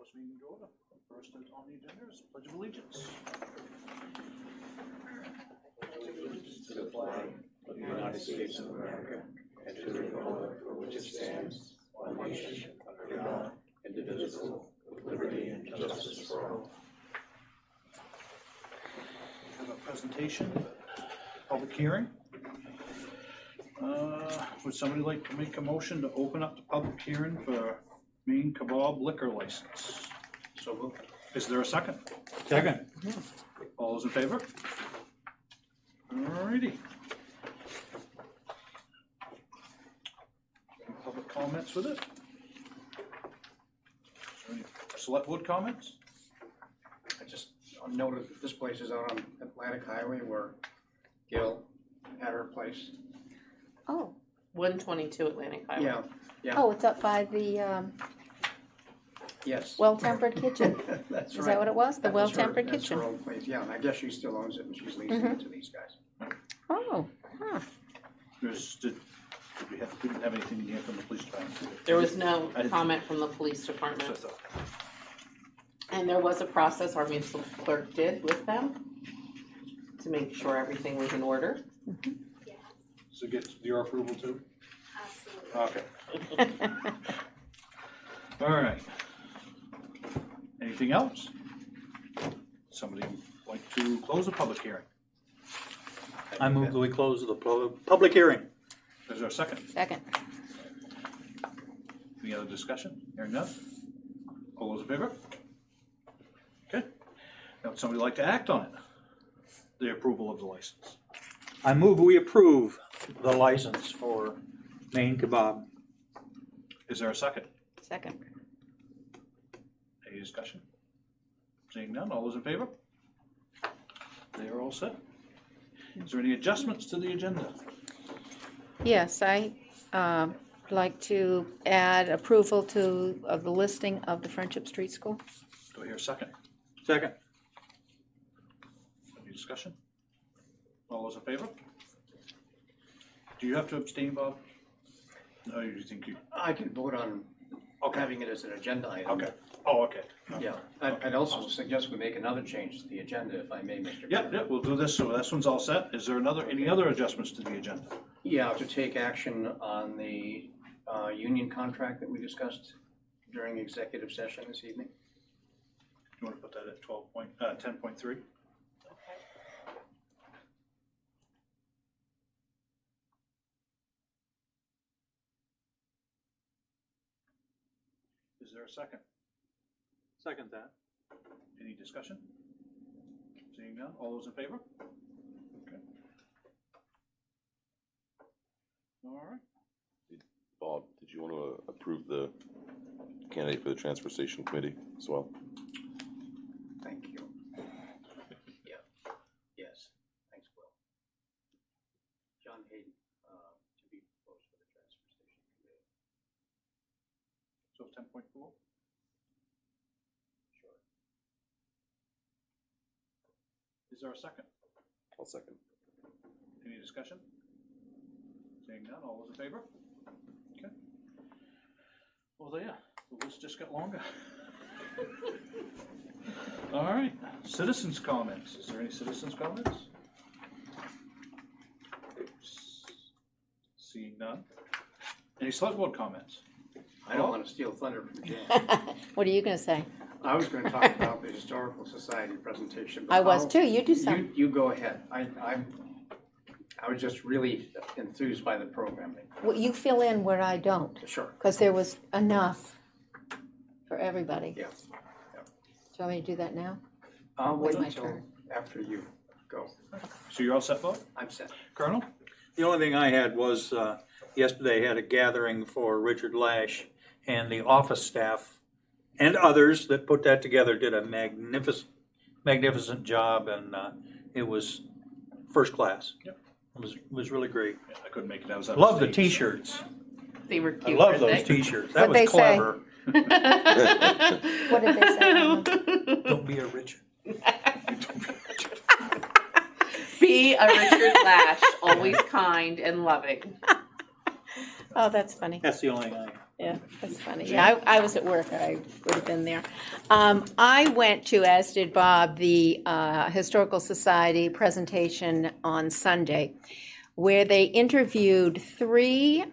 call this meeting to order. First on the agenda is Pledge of Allegiance. To the flag of the United States of America and to the republic for which it stands, one nation, under God, indivisible, with liberty and justice for all. We have a presentation, public hearing. Would somebody like to make a motion to open up the public hearing for Main Kebab liquor license? So moved. Is there a second? Second. All those in favor? Alrighty. Any public comments with it? Is there any select board comments? I just noted that this place is out on Atlantic Highway where Gil had her place. Oh, 122 Atlantic Highway. Yeah. oh, it's up by the Yes. well-tempered kitchen. That's Is right. that what it was? The That was well-tempered That's kitchen? her own place, yeah, and I guess she still owns it and she's leasing it to these guys. Oh, huh. Did we didn't have anything in here from the police department? There was no I didn't- comment from the police So I department. thought. And there was a process our municipal clerk did with them to make sure everything was in order. So get your approval too? Absolutely. Okay. All right. Anything else? Somebody like to close the public hearing? I move that we close the public hearing. Is there a second? Second. Any other discussion? Hearing none? All those in favor? Okay. Now would somebody like to act on it? The approval of the license. I move we approve the license for Main Kebab. Is there a second? Second. Any discussion? Seeing none, all those in favor? They are all set. Is there any adjustments to the agenda? Yes, I like to add approval of the listing of the Friendship Street School. Do I hear a second? Second. Any discussion? All those in favor? Do you have to abstain, Bob? No, you think you, I can vote on having it as an agenda item. okay. Oh, okay. Yeah, I'd also suggest we make another change to the agenda, if I may, Mr. Yep, we'll do this, so this one's all set. Is there any other adjustments to the agenda? Yeah, to take action on the union contract that we discussed during executive session this evening. Do you want to put that at 10.3? Is there a second? Second that. Any discussion? Seeing none, all those in favor? Okay. All right. Bob, did you want to approve the candidate for the Transfer Station Committee as well? Thank you. Yeah, yes, thanks, Will. John Hayden, to be proposed for the transfer station committee. So 10.4? Sure. Is there a second? I'll second. Any discussion? Seeing none, all those in favor? Okay. Well, there, the list just got longer. All right, citizens' comments. Is there any citizens' comments? Seeing none. Any select board comments? I don't want to steal thunder from Jan. What are you gonna say? I was going to talk about the Historical Society presentation. but I was I'll- too. You do some. You go ahead. I was just really enthused by the programming. Well, you fill in where I don't, Sure. because there was enough for everybody. Yeah. Do you want me to do that now? I'll wait My until turn. after you go. So you're all set, Bob? I'm set. Colonel? The only thing I had was, yesterday I had a gathering for Richard Lash, and the office staff and others that put that together did a magnificent job, and it was first class. Yep. It was really great. Yeah, I couldn't make it. I was out of Love the state. T-shirts. They were I cute, love weren't those they? T-shirts. That What'd they was say? clever. What did they say? Don't be a Richard. Be a Richard Lash, always kind and loving. Oh, that's funny. That's the only thing I Yeah, that's funny. Yeah, I was at work. I would have been there. I went to, as did Bob, the Historical Society presentation on Sunday, where they interviewed three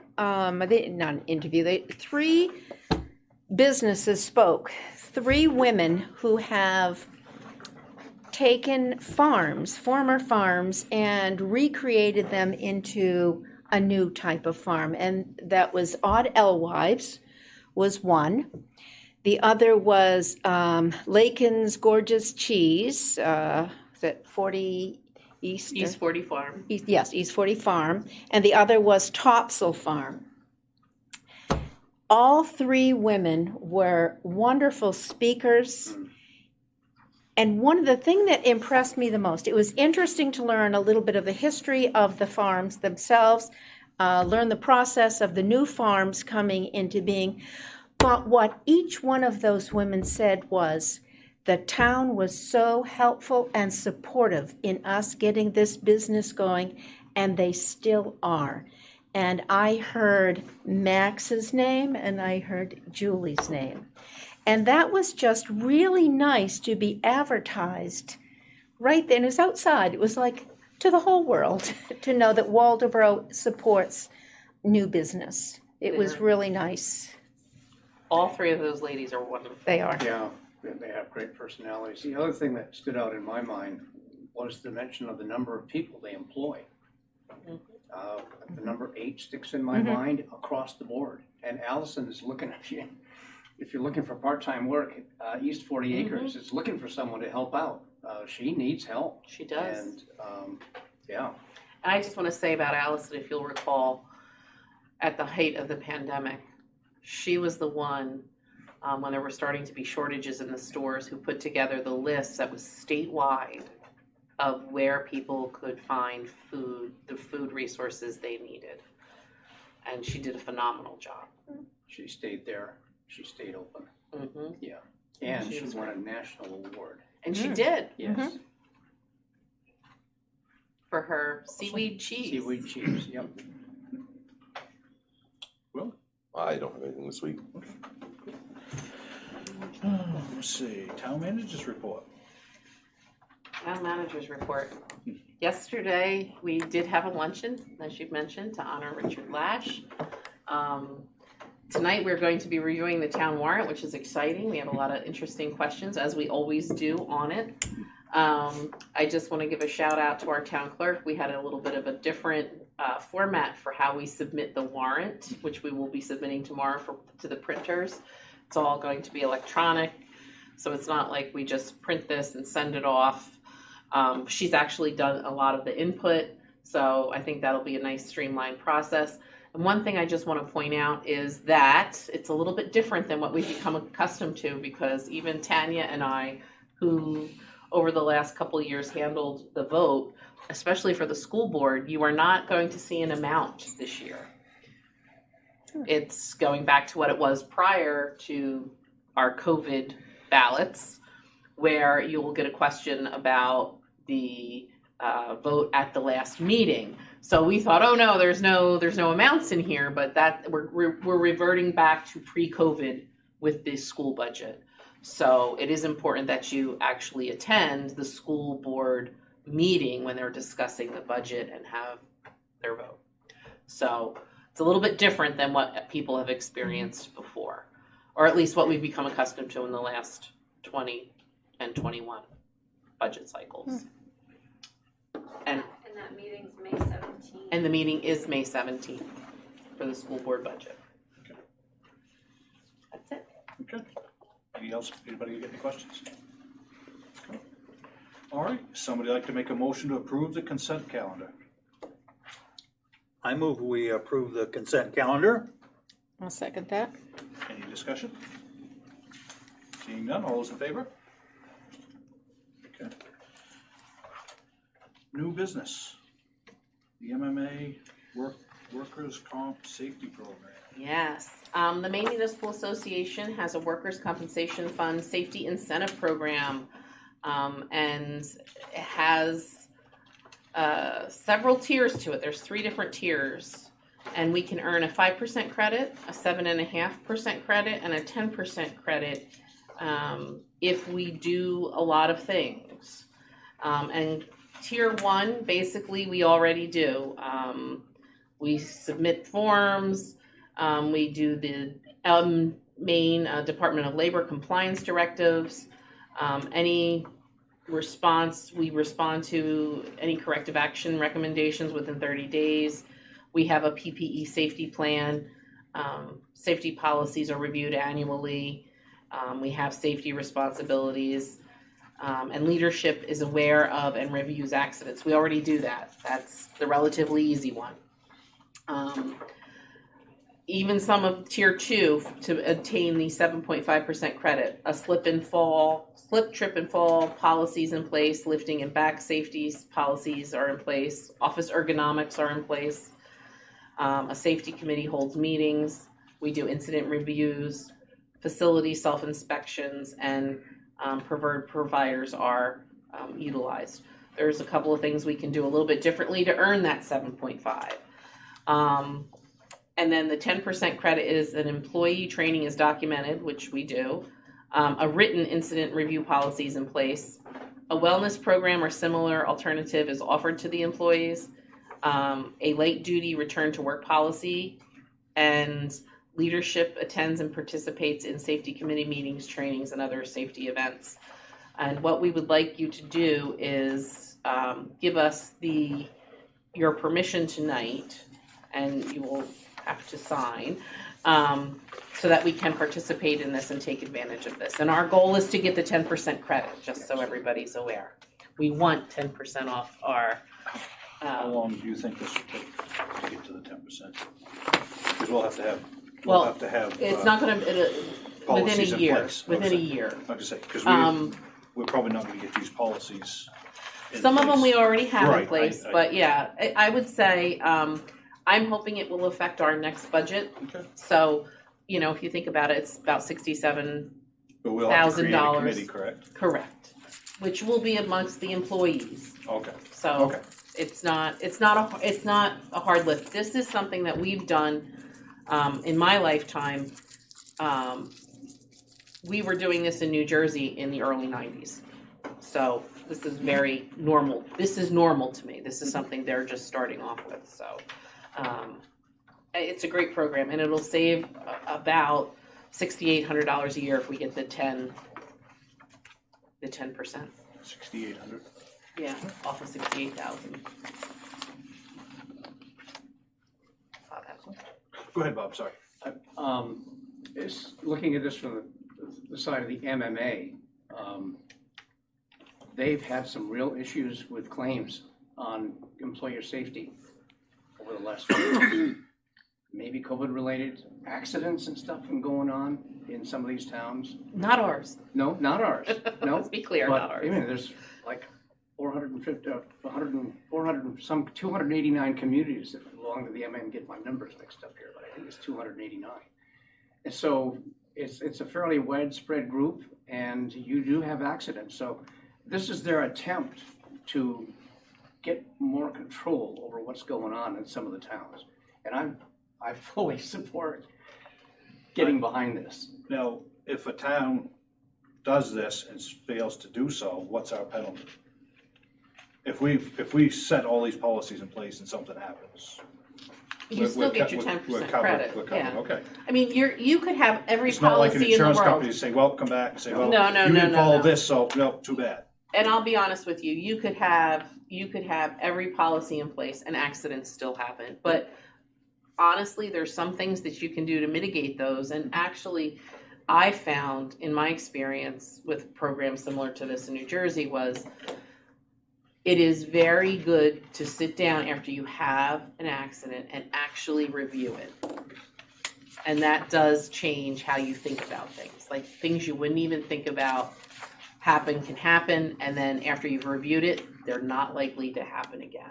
businesses spoke. 3 women who have taken farms, former farms, and recreated them into a new type of farm. And that was Odd Alewives was one. The other was Lakin's Gorgeous Cheese, is it 40 East? East 40 Farm. Yes, East 40 Farm. And the other was Topsail Farm. All 3 women were wonderful speakers. And one of the things that impressed me the most, it was interesting to learn a little bit of the history of the farms themselves, learn the process of the new farms coming into being. But what each one of those women said was, the town was so helpful and supportive in us getting this business going, and they still are. And I heard Max's name and I heard Julie's name. And that was just really nice to be advertised right then. It was outside. It was like to the whole world to know that Waldoboro supports new business. It was really nice. All 3 of those ladies are wonderful. They are. Yeah, they have great personalities. The other thing that stood out in my mind was the mention of the number of people they employ. The number 8 sticks in my mind across the board. And Allison is looking at you. If you're looking for part-time work, East 40 Acres is looking for someone to help out. She needs help. She does. And, yeah. And I just want to say about Allison, if you'll recall, at the height of the pandemic, she was the one, when there were starting to be shortages in the stores, who put together the list that was statewide of where people could find food, the food resources they needed. And she did a phenomenal job. She stayed there. She stayed open. Mm-hmm. Yeah. And She she was won great. a national award. And she did, Yes. for her seaweed cheese. Seaweed cheese, yep. Will? I don't have anything this week. Let's see, town managers report. Town manager's report. Yesterday, we did have a luncheon, as you've mentioned, to honor Richard Lash. Tonight, we're going to be reviewing the town warrant, which is exciting. We have a lot of interesting questions, as we always do on it. I just want to give a shout out to our town clerk. We had a little bit of a different format for how we submit the warrant, which we will be submitting tomorrow to the printers. It's all going to be electronic, so it's not like we just print this and send it off. She's actually done a lot of the input, so I think that'll be a nice streamlined process. And one thing I just want to point out is that it's a little bit different than what we've become accustomed to, because even Tanya and I, who over the last couple of years handled the vote, especially for the school board, you are not going to see an amount this year. It's going back to what it was prior to our COVID ballots, where you will get a question about the vote at the last meeting. So we thought, oh no, there's no amounts in here, but that we're reverting back to pre-COVID with the school budget. So it is important that you actually attend the school board meeting when they're discussing the budget and have their vote. So it's a little bit different than what people have experienced before, or at least what we've become accustomed to in the last 20 and 21 budget cycles. And that meeting's May 17th. And the meeting is May 17th for the school board budget. Okay. That's it. Okay. Anything else? Anybody get any questions? Okay. All right, somebody like to make a motion to approve the consent calendar? I move we approve the consent calendar. I'll second that. Any discussion? Seeing none, all those in favor? Okay. New business, the MMA Workers' Comp Safety Program. Yes. The Maine Municipal Association has a workers' compensation fund safety incentive program, and it has several tiers to it. There's 3 different tiers. And we can earn a 5% credit, a 7.5% credit, and a 10% credit if we do a lot of things. And tier 1, basically, we already do. We submit forms. We do the main Department of Labor compliance directives. Any response, we respond to any corrective action recommendations within 30 days. We have a PPE safety plan. Safety policies are reviewed annually. We have safety responsibilities. And leadership is aware of and reviews accidents. We already do that. That's the relatively easy one. Even some of tier 2 to obtain the 7.5% credit, a slip, trip and fall policies in place, lifting and back safeties policies are in place, office ergonomics are in place, a safety committee holds meetings, we do incident reviews, facility self-inspections, and preferred providers are utilized. There's a couple of things we can do a little bit differently to earn that 7.5. And then the 10% credit is an employee training is documented, which we do. A written incident review policy is in place. A wellness program or similar alternative is offered to the employees. A late duty return to work policy, and leadership attends and participates in safety committee meetings, trainings, and other safety events. And what we would like you to do is give us your permission tonight, and you will have to sign, so that we can participate in this and take advantage of this. And our goal is to get the 10% credit, just so everybody's aware. We want 10% off our. How long do you think this will take to get to the 10%? Because we'll have to have. It's not going to within policies a in year. place. Within a year. Like I say, because we're probably not going to get these policies. Some of them we already have in Right, place, but yeah, I would say I'm hoping it will affect our next budget. Okay. So, if you think about it, it's about $67,000. But we'll have to create a committee, correct? Correct, which will be amongst the employees. Okay. So Okay. it's not a hard lift. This is something that we've done in my lifetime. We were doing this in New Jersey in the early 90s. So this is very normal. This is normal to me. This is something they're just starting off with. So it's a great program, and it'll save about $6,800 a year if we get the 10%. 6,800. Yeah, off of 68,000. Go ahead, Bob. Sorry. Looking at this from the side of the MMA, they've had some real issues with claims on employer safety over the last few years. Maybe COVID-related accidents and stuff been going on in some of these towns. Not ours. No, not ours. No. Let's be clear, But, not ours. I mean, there's like 289 communities that belong to the MMA. Get my numbers mixed up here, but I think it's 289. And so it's a fairly widespread group, and you do have accidents. So this is their attempt to get more control over what's going on in some of the towns. And I fully support getting behind this. Now, if a town does this and fails to do so, what's our penalty? If we set all these policies in place and something happens, You still we're get your co- 10% we're covered, credit. We're covered, Yeah. okay. I mean, you could have every It's not like an policy in the insurance company world. to say, well, come back and say, well, No, you didn't follow no. this, so no, too bad. And I'll be honest with you, you could have every policy in place and accidents still happen. But honestly, there's some things that you can do to mitigate those. And actually, I found in my experience with programs similar to this in New Jersey was it is very good to sit down after you have an accident and actually review it. And that does change how you think about things. Like things you wouldn't even think about can happen, and then after you've reviewed it, they're not likely to happen again.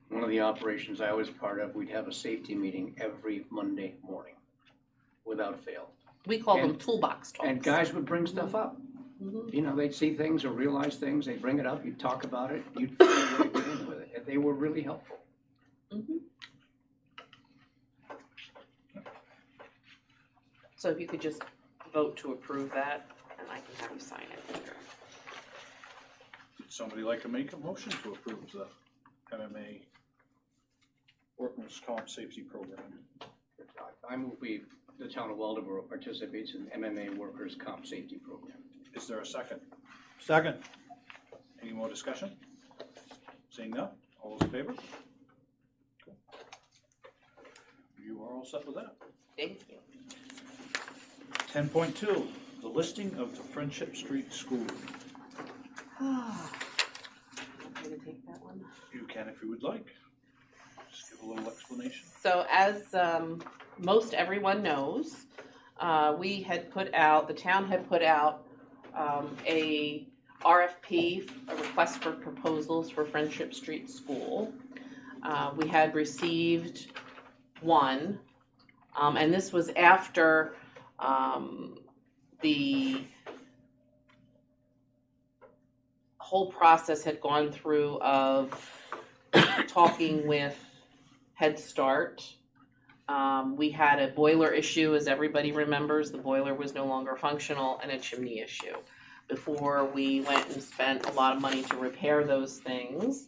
One of the operations I was part of, we'd have a safety meeting every Monday morning, without fail. We call them And- toolbox talks. And guys would bring stuff up. Mhm. You know, they'd see things or realize things, they'd bring it up, you'd talk about it, you'd find a way to get in with it. And they were really helpful. So if you could just vote to approve that, and I can have you sign it. Would somebody like to make a motion to approve the MMA Workers' Comp Safety Program? I move the town of Waldeboro participates in MMA Workers' Comp Safety Program. Is there a second? Second. Any more discussion? Seeing none, all those in favor? Cool. You are all set with that. Thank you. 10.2, the listing of the Friendship Street School. I'm gonna take that one. You can if you would like. Just give a little explanation. So as most everyone knows, the town had put out a RFP, a request for proposals for Friendship Street School. We had received one, and this was after the whole process had gone through of talking with Head Start. We had a boiler issue, as everybody remembers. The boiler was no longer functional, and a chimney issue. Before we went and spent a lot of money to repair those things,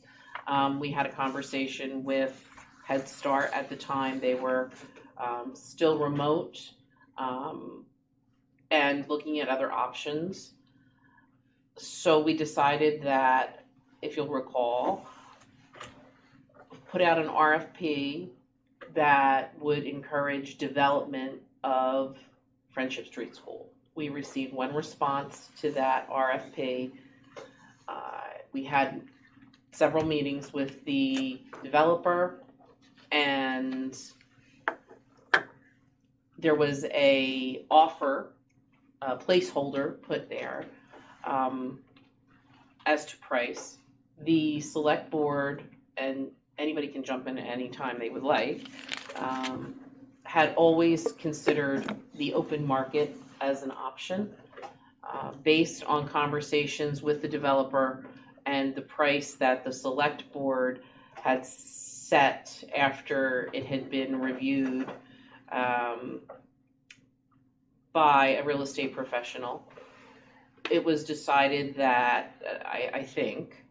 we had a conversation with Head Start. At the time, they were still remote and looking at other options. So we decided that, if you'll recall, put out an RFP that would encourage development of Friendship Street School. We received one response to that RFP. We had several meetings with the developer, and there was a offer, a placeholder put there as to price. The select board, and anybody can jump in at any time they would like, had always considered the open market as an option based on conversations with the developer and the price that the select board had set after it had been reviewed by a real estate professional. It was decided that, I think,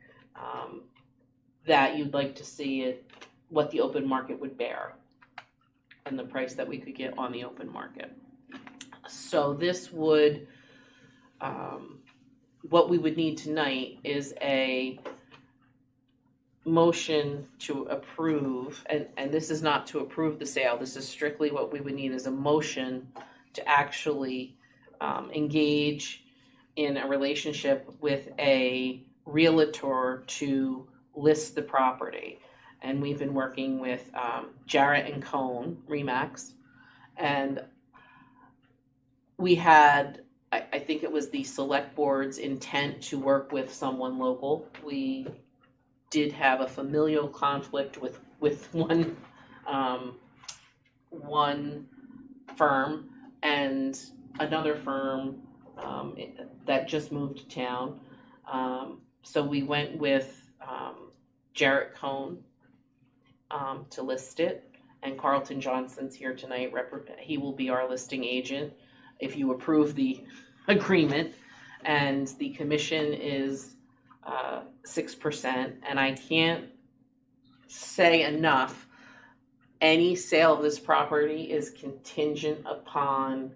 that you'd like to see it, what the open market would bear and the price that we could get on the open market. So this would, what we would need tonight is a motion to approve, and this is not to approve the sale, this is strictly what we would need is a motion to actually engage in a relationship with a realtor to list the property. And we've been working with Jarrett and Cohn, Remax, and we had, I think it was the select board's intent to work with someone local. We did have a familial conflict with one firm and another firm that just moved to town. So we went with Jarrett Cohn to list it, and Carlton Johnson's here tonight. He will be our listing agent if you approve the agreement, and the commission is 6%, and I can't say enough, any sale of this property is contingent upon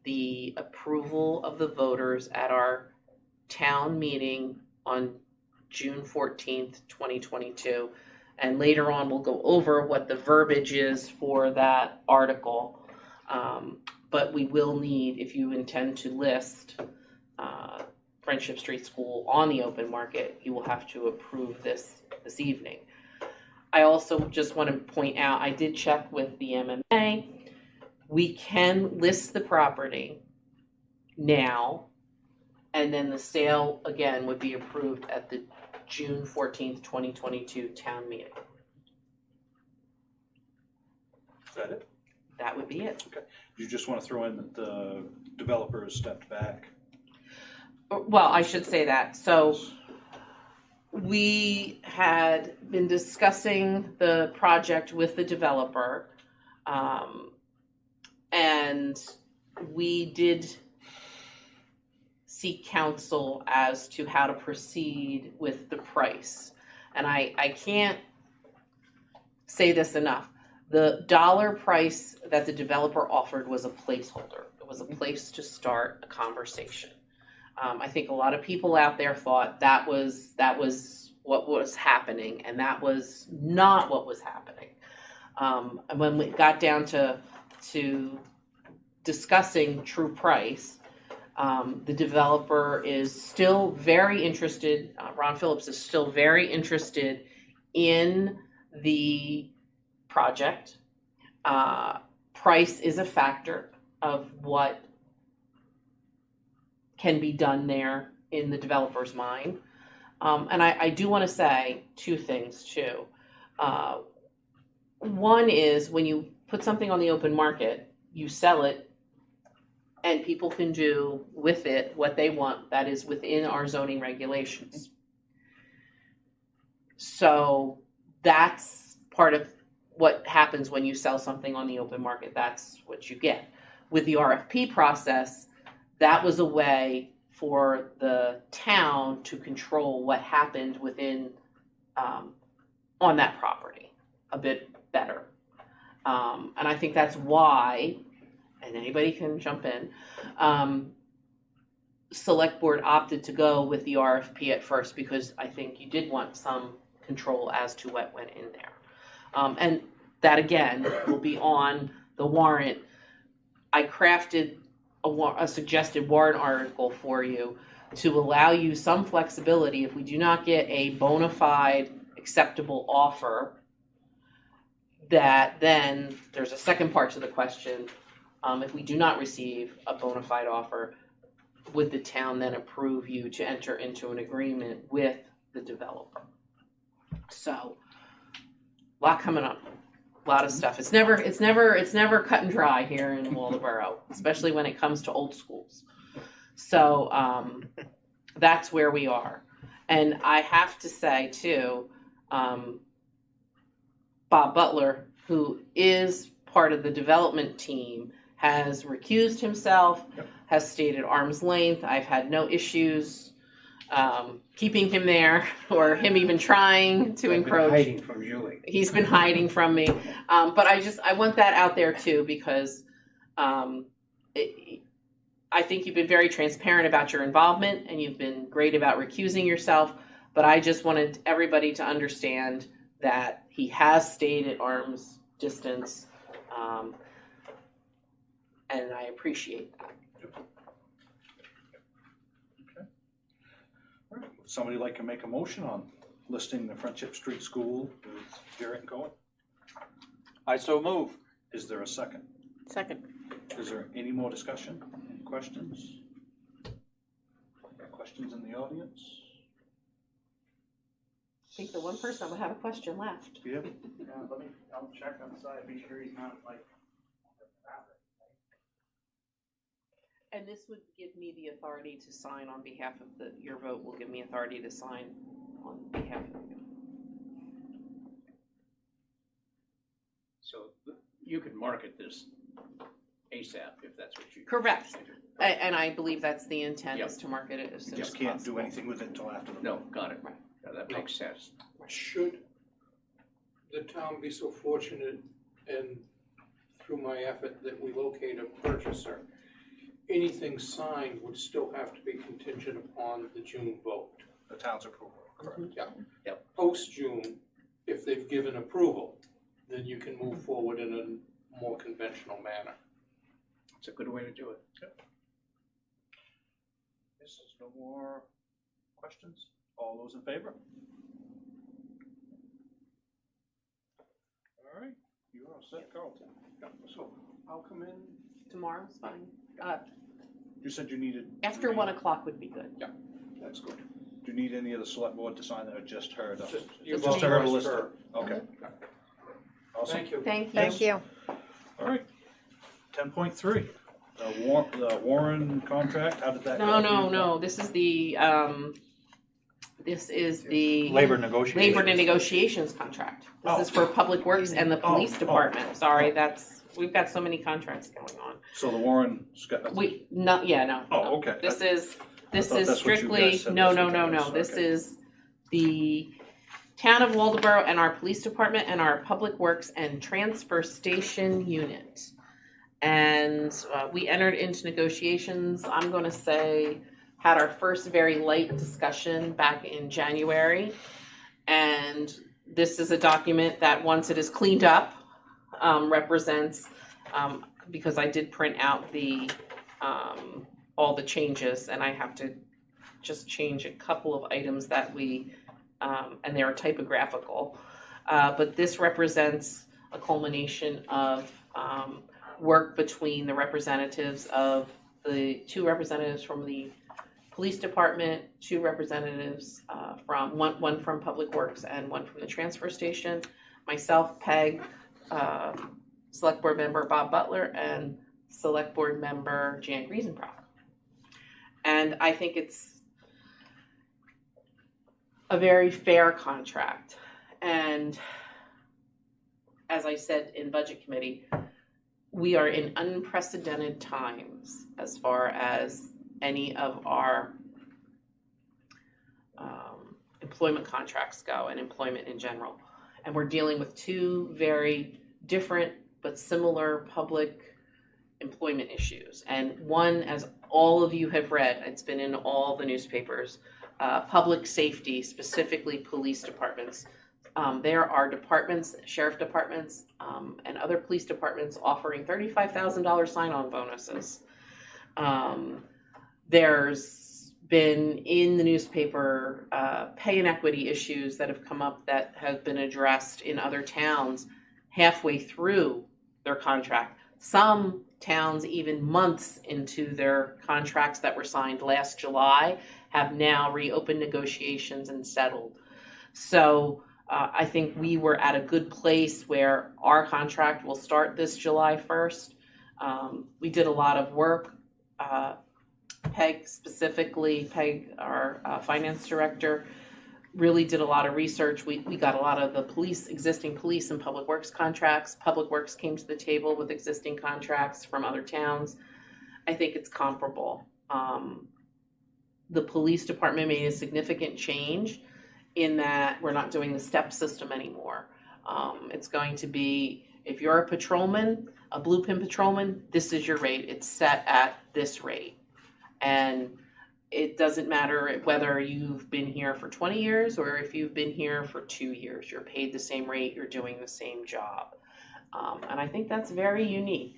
the approval of the voters at our town meeting on June 14th, 2022. And later on, we'll go over what the verbiage is for that article. But we will need, if you intend to list Friendship Street School on the open market, you will have to approve this evening. I also just want to point out, I did check with the MMA. We can list the property now, and then the sale, again, would be approved at the June 14th, 2022 town meeting. Is that it? That would be it. Okay. You just want to throw in that the developers stepped back? Well, I should say that. So we had been discussing the project with the developer, and we did seek counsel as to how to proceed with the price. And I can't say this enough. The dollar price that the developer offered was a placeholder. It was a place to start a conversation. I think a lot of people out there thought that was what was happening, and that was not what was happening. And when we got down to discussing true price, the developer is still very interested, Ron Phillips is still very interested in the project. Price is a factor of what can be done there in the developer's mind. And I do want to say two things too. One is when you put something on the open market, you sell it and people can do with it what they want. That is within our zoning regulations. So that's part of what happens when you sell something on the open market. That's what you get. With the RFP process, that was a way for the town to control what happened within, on that property a bit better. And I think that's why, and anybody can jump in, Select Board opted to go with the RFP at first because I think you did want some control as to what went in there. And that again will be on the warrant. I crafted a suggested warrant article for you to allow you some flexibility if we do not get a bona fide acceptable offer, that then there's a second part to the question. If we do not receive a bona fide offer, would the town then approve you to enter into an agreement with the developer? So, a lot coming up, a lot of stuff. It's never cut and dry here in Waldoboro, especially when it comes to old schools. So that's where we are. And I have to say too, Bob Butler, who is part of the development team, has recused himself, has stated arm's length. I've had no issues keeping him there or him even trying to encroach. Hiding from Julie. He's been hiding from me. But I want that out there too, because I think you've been very transparent about your involvement and you've been great about recusing yourself. But I just wanted everybody to understand that he has stayed at arm's distance. And I appreciate that. Would somebody like to make a motion on listing the Friendship Street School with Jarrett and Cohen? I so move. Is there a second? Second. Is there any more discussion? Any questions? Questions in the audience? I think the one person that would have a question left. Yeah. I'll check on the side, be sure he's not like. And this would give me the authority to sign on behalf of your vote will give me authority to sign on behalf of you. So you could market this ASAP if that's what you. Correct. And I believe that's the intent, is to market it as soon You as just can't possible. do anything with it until after the. No, got it. Right. Yeah, that makes sense. Should the town be so fortunate and through my effort that we locate a purchaser, anything signed would still have to be contingent upon the June vote. The town's approval, correct? Yeah. Yep. Post-June, if they've given approval, then you can move forward in a more conventional manner. It's a good way to do it. Yes, there's no more questions? All those in favor? All right, you are set, Carlton. So I'll come in. Tomorrow's fine. You said you needed. After 1 o'clock would be good. That's good. Do you need any of the select board to sign that or just her? You've Just her to authorized list it? her. Okay. Awesome. Thank you. Thank you. Thank you. All right. 10.3, the Warren contract, how did that go? No. This is the Labor negotiations. labor negotiations contract. This is for Public Works and the Police Department. Sorry, that's we've got so many contracts going on. So the Warren's got nothing. No. Oh, okay. This is thought that's what you strictly, guys said no, was no, what no, it no. was. This Okay. is the Town of Waldeboro and our police department and our public works and transfer station unit. And we entered into negotiations, I'm gonna say, had our first very light discussion back in January. And this is a document that, once it is cleaned up, represents, because I did print out the, all the changes, and I have to just change a couple of items that we, and they are typographical. But this represents a culmination of work between the representatives of the two representatives from the police department, two representatives from one from Public Works and one from the transfer station, myself, Peg, Select Board Member Bob Butler, and Select Board Member Jan Griesenbrock. And I think it's a very fair contract. And as I said in Budget Committee, we are in unprecedented times as far as any of our employment contracts go and employment in general. And we're dealing with two very different but similar public employment issues. And one, as all of you have read, it's been in all the newspapers, public safety, specifically police departments. There are departments, sheriff departments, and other police departments offering $35,000 sign-on bonuses. There's been in the newspaper pay inequity issues that have come up that have been addressed in other towns halfway through their contract. Some towns, even months into their contracts that were signed last July, have now reopened negotiations and settled. So I think we were at a good place where our contract will start this July 1st. We did a lot of work. Peg specifically, our finance director, really did a lot of research. We got a lot of the existing police and public works contracts. Public works came to the table with existing contracts from other towns. I think it's comparable. The police department made a significant change in that we're not doing the step system anymore. It's going to be, if you're a patrolman, a blue pin patrolman, this is your rate. It's set at this rate. And it doesn't matter whether you've been here for 20 years or if you've been here for 2 years. You're paid the same rate, you're doing the same job. And I think that's very unique.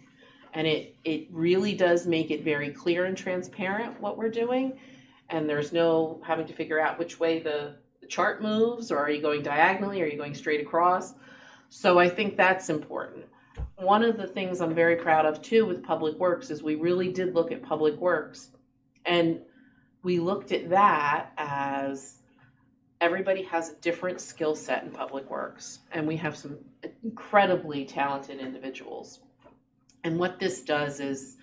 And it really does make it very clear and transparent what we're doing. And there's no having to figure out which way the chart moves, or are you going diagonally, or are you going straight across? So I think that's important. One of the things I'm very proud of too with Public Works is we really did look at Public Works, and we looked at that as everybody has a different skill set in Public Works, and we have some incredibly talented individuals. And what this does is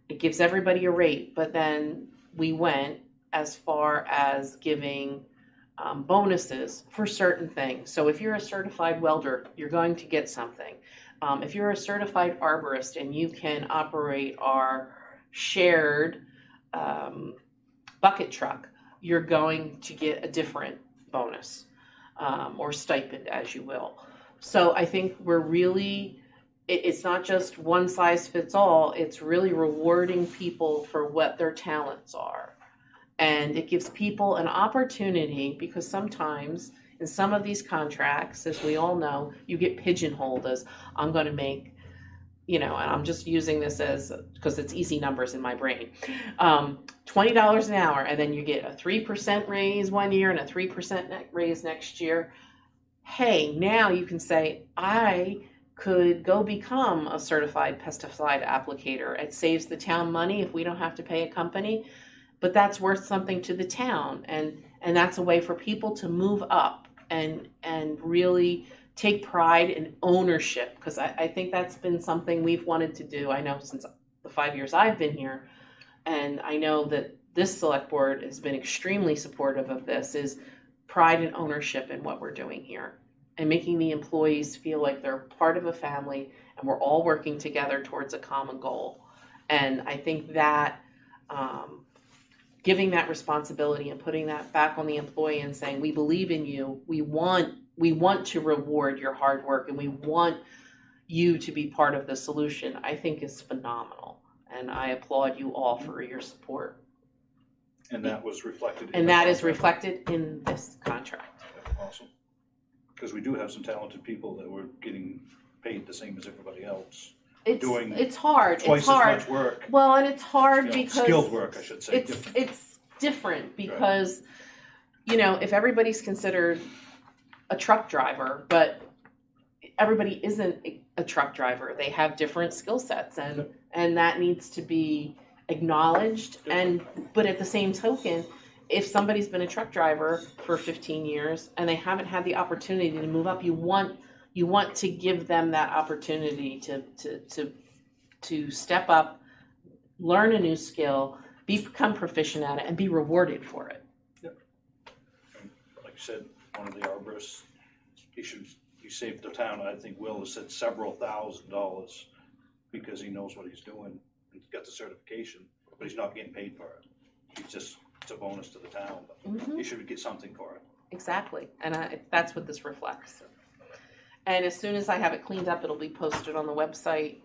it gives everybody a rate, but then we went as far as giving bonuses for certain things. So if you're a certified welder, you're going to get something. If you're a certified arborist and you can operate our shared bucket truck, you're going to get a different bonus or stipend, as you will. So I think we're really, it's not just one size fits all, it's really rewarding people for what their talents are. And it gives people an opportunity, because sometimes in some of these contracts, as we all know, you get pigeonholed as, I'm going to make, and I'm just using this as, because it's easy numbers in my brain, $20 an hour, and then you get a 3% raise one year and a 3% raise next year. Hey, now you can say, I could go become a certified pesticide applicator. It saves the town money if we don't have to pay a company. But that's worth something to the town, and that's a way for people to move up and really take pride and ownership, because I think that's been something we've wanted to do. I know since the 5 years I've been here, and I know that this select board has been extremely supportive of this, is pride and ownership in what we're doing here. and making the employees feel like they're part of a family and we're all working together towards a common goal. And I think that giving that responsibility and putting that back on the employee and saying, we believe in you, we want to reward your hard work and we want you to be part of the solution, I think is phenomenal. And I applaud you all for your support. And that was reflected in And the that is contract. reflected in this contract. Awesome. Because we do have some talented people that were getting paid the same as everybody else. Doing It's hard. Twice It's hard. as much work. Well, and it's hard You know, because skilled work, I should say. it's different because if everybody's considered a truck driver, but everybody isn't a truck driver. They have different skill sets, and that needs to be acknowledged. But at the same token, if somebody's been a truck driver for 15 years and they haven't had the opportunity to move up, you want to give them that opportunity to step up, learn a new skill, become proficient at it, and be rewarded for it. Yep. Like you said, one of the arborists, he saved the town, I think Will has said several $1,000s because he knows what he's doing. He's got the certification, but he's not getting paid for it. It's a bonus to the town, but he should get something for it. Exactly, and that's what this reflects. And as soon as I have it cleaned up, it'll be posted on the website.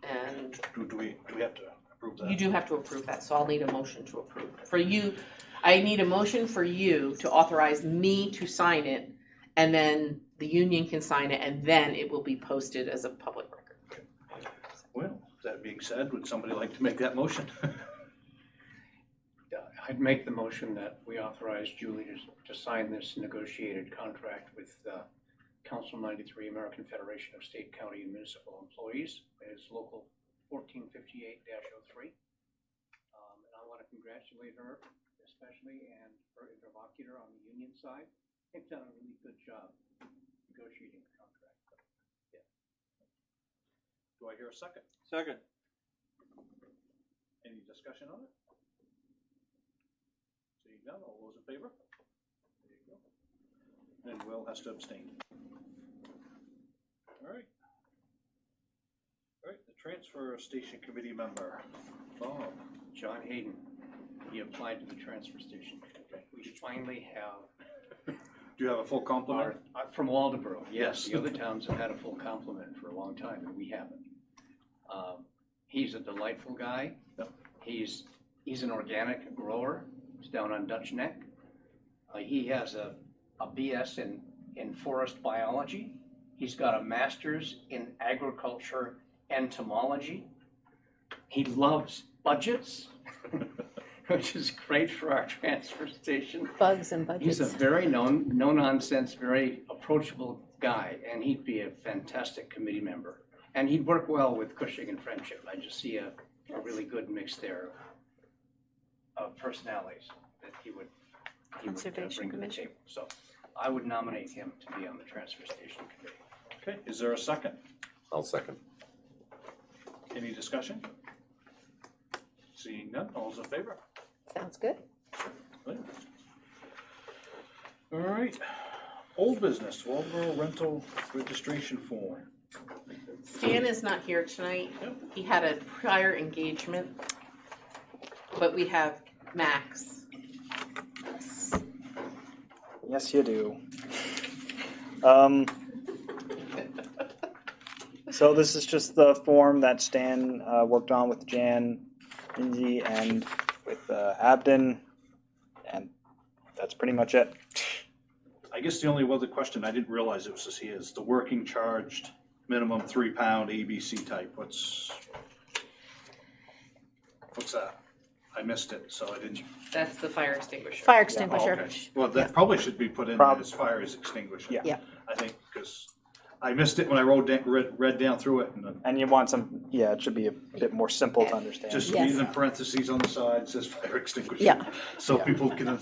And Do we have to approve that? you do have to approve that, so I'll need a motion to approve. For you, I need a motion for you to authorize me to sign it, and then the union can sign it, and then it will be posted as a public record. Well, that being said, would somebody like to make that motion? I'd make the motion that we authorize Julie to sign this negotiated contract with Council 93, American Federation of State, County, and Municipal Employees. It's local 1458-03. And I want to congratulate her especially and her interlocutor on the union side. They've done a really good job negotiating the contract. Yeah. Do I hear a second? Second. Any discussion on it? Seeing none, all those in favor? There you go. And Will has to abstain. All right. All right, the transfer station committee member, Bob. John Hayden, he applied to the transfer station. We finally have Do you have a full complement? from Waldeboro. Yes, the other towns have had a full complement for a long time, and we haven't. He's a delightful guy. Yep. He's an organic grower. He's down on Dutch Neck. He has a BS in forest biology. He's got a master's in agriculture entomology. He loves budgets, which is great for our transfer station. Bugs and budgets. He's a very no-nonsense, very approachable guy, and he'd be a fantastic committee member. And he'd work well with Cushing and Friendship. I just see a really good mix there of personalities that he would bring to the table. So I would nominate him to be on the transfer station committee. Okay, is there a second? I'll second. Any discussion? Seeing none, all's in favor? Sounds good. Good. All right, old business, Waldeboro rental registration form. Stan is not here tonight. Yep. He had a prior engagement, but we have Max. Yes, you do. So this is just the form that Stan worked on with Jan, Lindsay, and with Abden, and that's pretty much it. I guess the only other question, I didn't realize it was this here, is the working charged minimum 3 pound ABC type. What's that? I missed it, so I didn't. That's the fire extinguisher. Fire Oh, extinguisher. okay. Well, that probably should be put in as fire extinguisher. Yeah. Yeah. I think, because I missed it when I read down through it, and then And you want some, yeah, it should be a bit more simple to understand. just Yes. leave in parentheses on the side, says fire extinguisher. Yeah. So people can.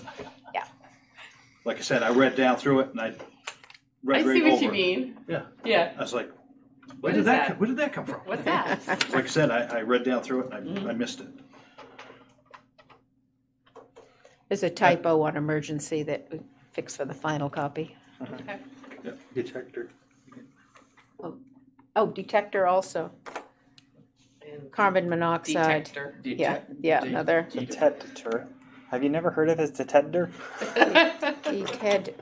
Yeah. Like I said, I read down through it and I read I right see what over you it. mean. Yeah. Yeah. I was like, What where is did that? that come from? What's that? Like I said, I read down through it and I missed it. There's a typo on emergency that we fixed for the final copy. Okay. Detector. Oh, detector also, And carbon monoxide. detector. Yeah, another Detector. Have you never heard of it as detector? detector.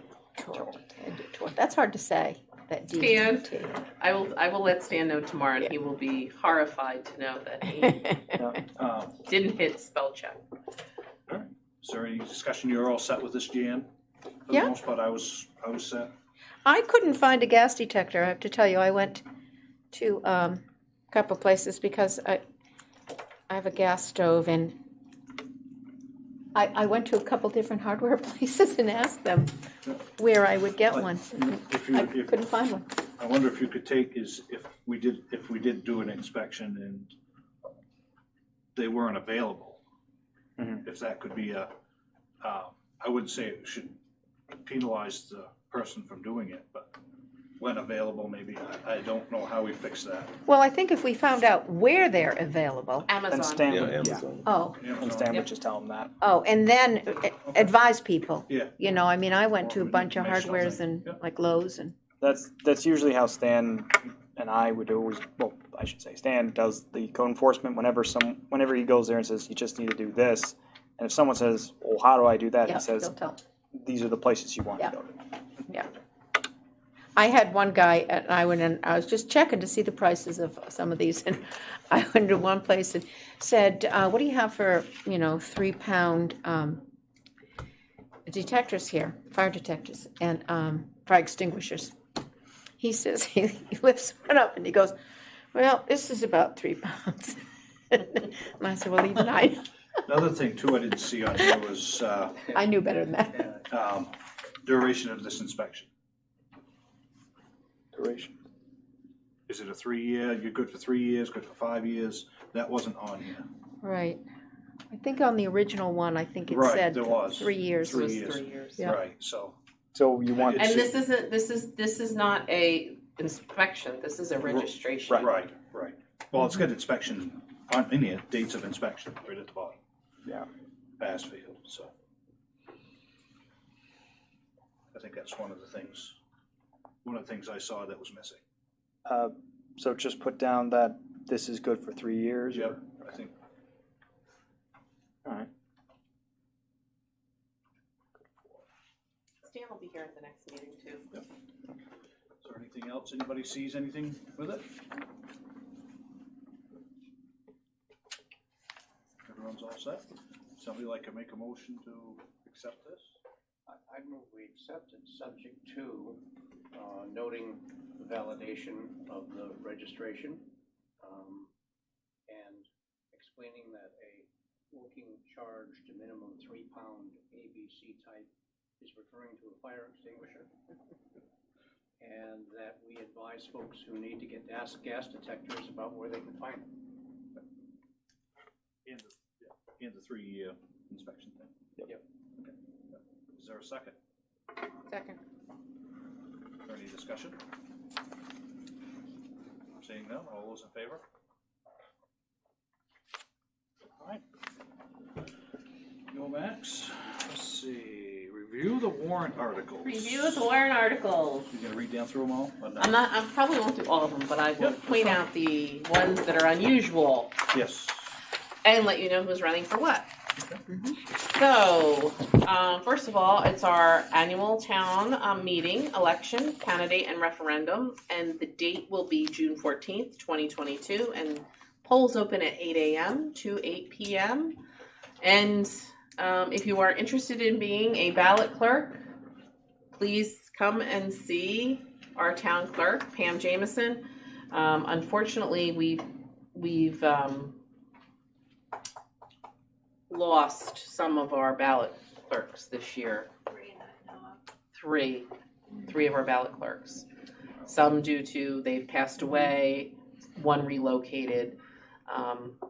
That's hard to say, that D. Stan. I will let Stan know tomorrow, and he will be horrified to know that he didn't hit spell check. Is there any discussion? You're all set with this, Jan? For Yeah. the most part, I was set. I couldn't find a gas detector, I have to tell you. I went to a couple places because I have a gas stove, and I went to a couple different hardware places and asked them where I would get one. I couldn't find one. I wonder if you could take is if we did do an inspection and they weren't available, if that could be I wouldn't say it should penalize the person from doing it, but when available, maybe. I don't know how we fix that. Well, I think if we found out where they're available, And Amazon. Stan Yeah, would, Amazon. and Stan would just tell them that. and then advise people. Yeah. You know, I mean, I went to a More bunch of informational hardwares thing. and Yeah. like Lowe's and, That's usually how Stan and I would always. Well, I should say Stan does the code enforcement whenever he goes there and says you just need to do this, and if someone says, "Well, how do I do that?" yeah, he says, they'll tell. "These are the places you want Yeah. to go to." I had one guy, and I went in, I was just checking to see the prices of some of these, and I went to one place and said, what do you have for, 3-pound detectors here, fire detectors, and fire extinguishers? He says, he lifts one up and he goes, well, this is about 3 pounds. And I said, well, even I know. Another thing too I didn't see on here was I knew better than that. duration of this inspection. Duration. Is it a 3-year? You're good for 3 years, good for 5 years? That wasn't on here. Right. I think on the original one, I think it Right, said there was. 3 years. Three It was years. 3 years. Yeah. Right, so. So you want And this is not a inspection. This is a registration. Right. Well, it's got inspection on in here, dates of inspection, right at the bottom. Yeah. Pass failed, so. I think that's one of the things I saw that was missing. So just put down that this is good for 3 years. Yep, I think. All right. Stan will be here at the next meeting too. Is there anything else? Anybody sees anything with it? Everyone's all set? Somebody like to make a motion to accept this? I move we accept it, subject to noting the validation of the registration and explaining that a working charged minimum 3-pound ABC type is referring to a fire extinguisher. And that we advise folks who need to get gas detectors about where they can find them. And the 3-year inspection thing? Yep. Okay. Is there a second? Second. Is there any discussion? Seeing none, all those in favor? All right. Go Max. Let's see, review the warrant articles. Review the warrant articles. You gonna read down through them all? Or no? I probably won't do all of them, but I will Yep, that's point fine. out the ones that are unusual Yes. and let you know who's running for what. So, first of all, it's our annual town meeting, election, candidate, and referendum, and the date will be June 14th, 2022, and polls open at 8 a.m. to 8 p.m. And if you are interested in being a ballot clerk, please come and see our town clerk, Pam Jameson. Unfortunately, we've lost some of our ballot clerks this year. Three of our ballot clerks. Some due to they've passed away, one relocated.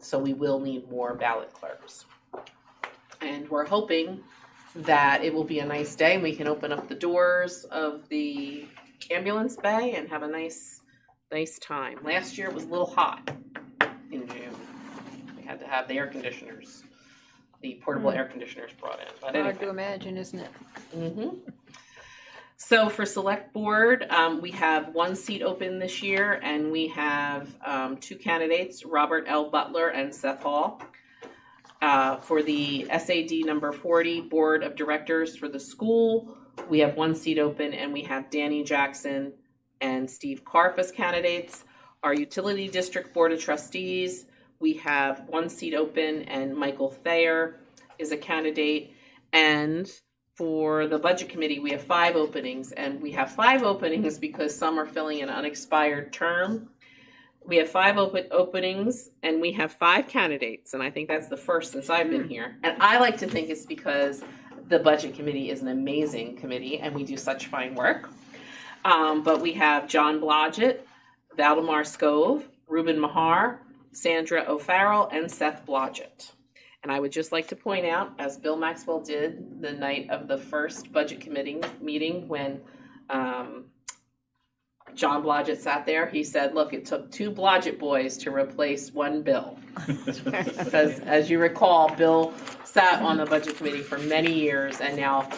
So we will need more ballot clerks. And we're hoping that it will be a nice day and we can open up the doors of the ambulance bay and have a nice time. Last year it was a little hot in June. We had to have the air conditioners, the portable air conditioners brought in. But Hard anyway. to imagine, isn't it? So for select board, we have one seat open this year, and we have two candidates, Robert L. Butler and Seth Hall. For the SAD number 40 Board of Directors for the school, we have one seat open, and we have Danny Jackson and Steve Karp as candidates. Our Utility District Board of Trustees, we have one seat open, and Michael Thayer is a candidate. And for the Budget Committee, we have 5 openings, and we have 5 openings because some are filling an unexpired term. We have 5 openings, and we have 5 candidates, and I think that's the first since I've been here. And I like to think it's because the Budget Committee is an amazing committee, and we do such fine work. But we have John Blodgett, Valdemar Scove, Ruben Mahar, Sandra O'Farrell, and Seth Blodgett. And I would just like to point out, as Bill Maxwell did the night of the first Budget Committee meeting when John Blodgett sat there, he said, look, it took 2 Blodgett boys to replace 1 Bill. Because as you recall, Bill sat on the Budget Committee for many years, and now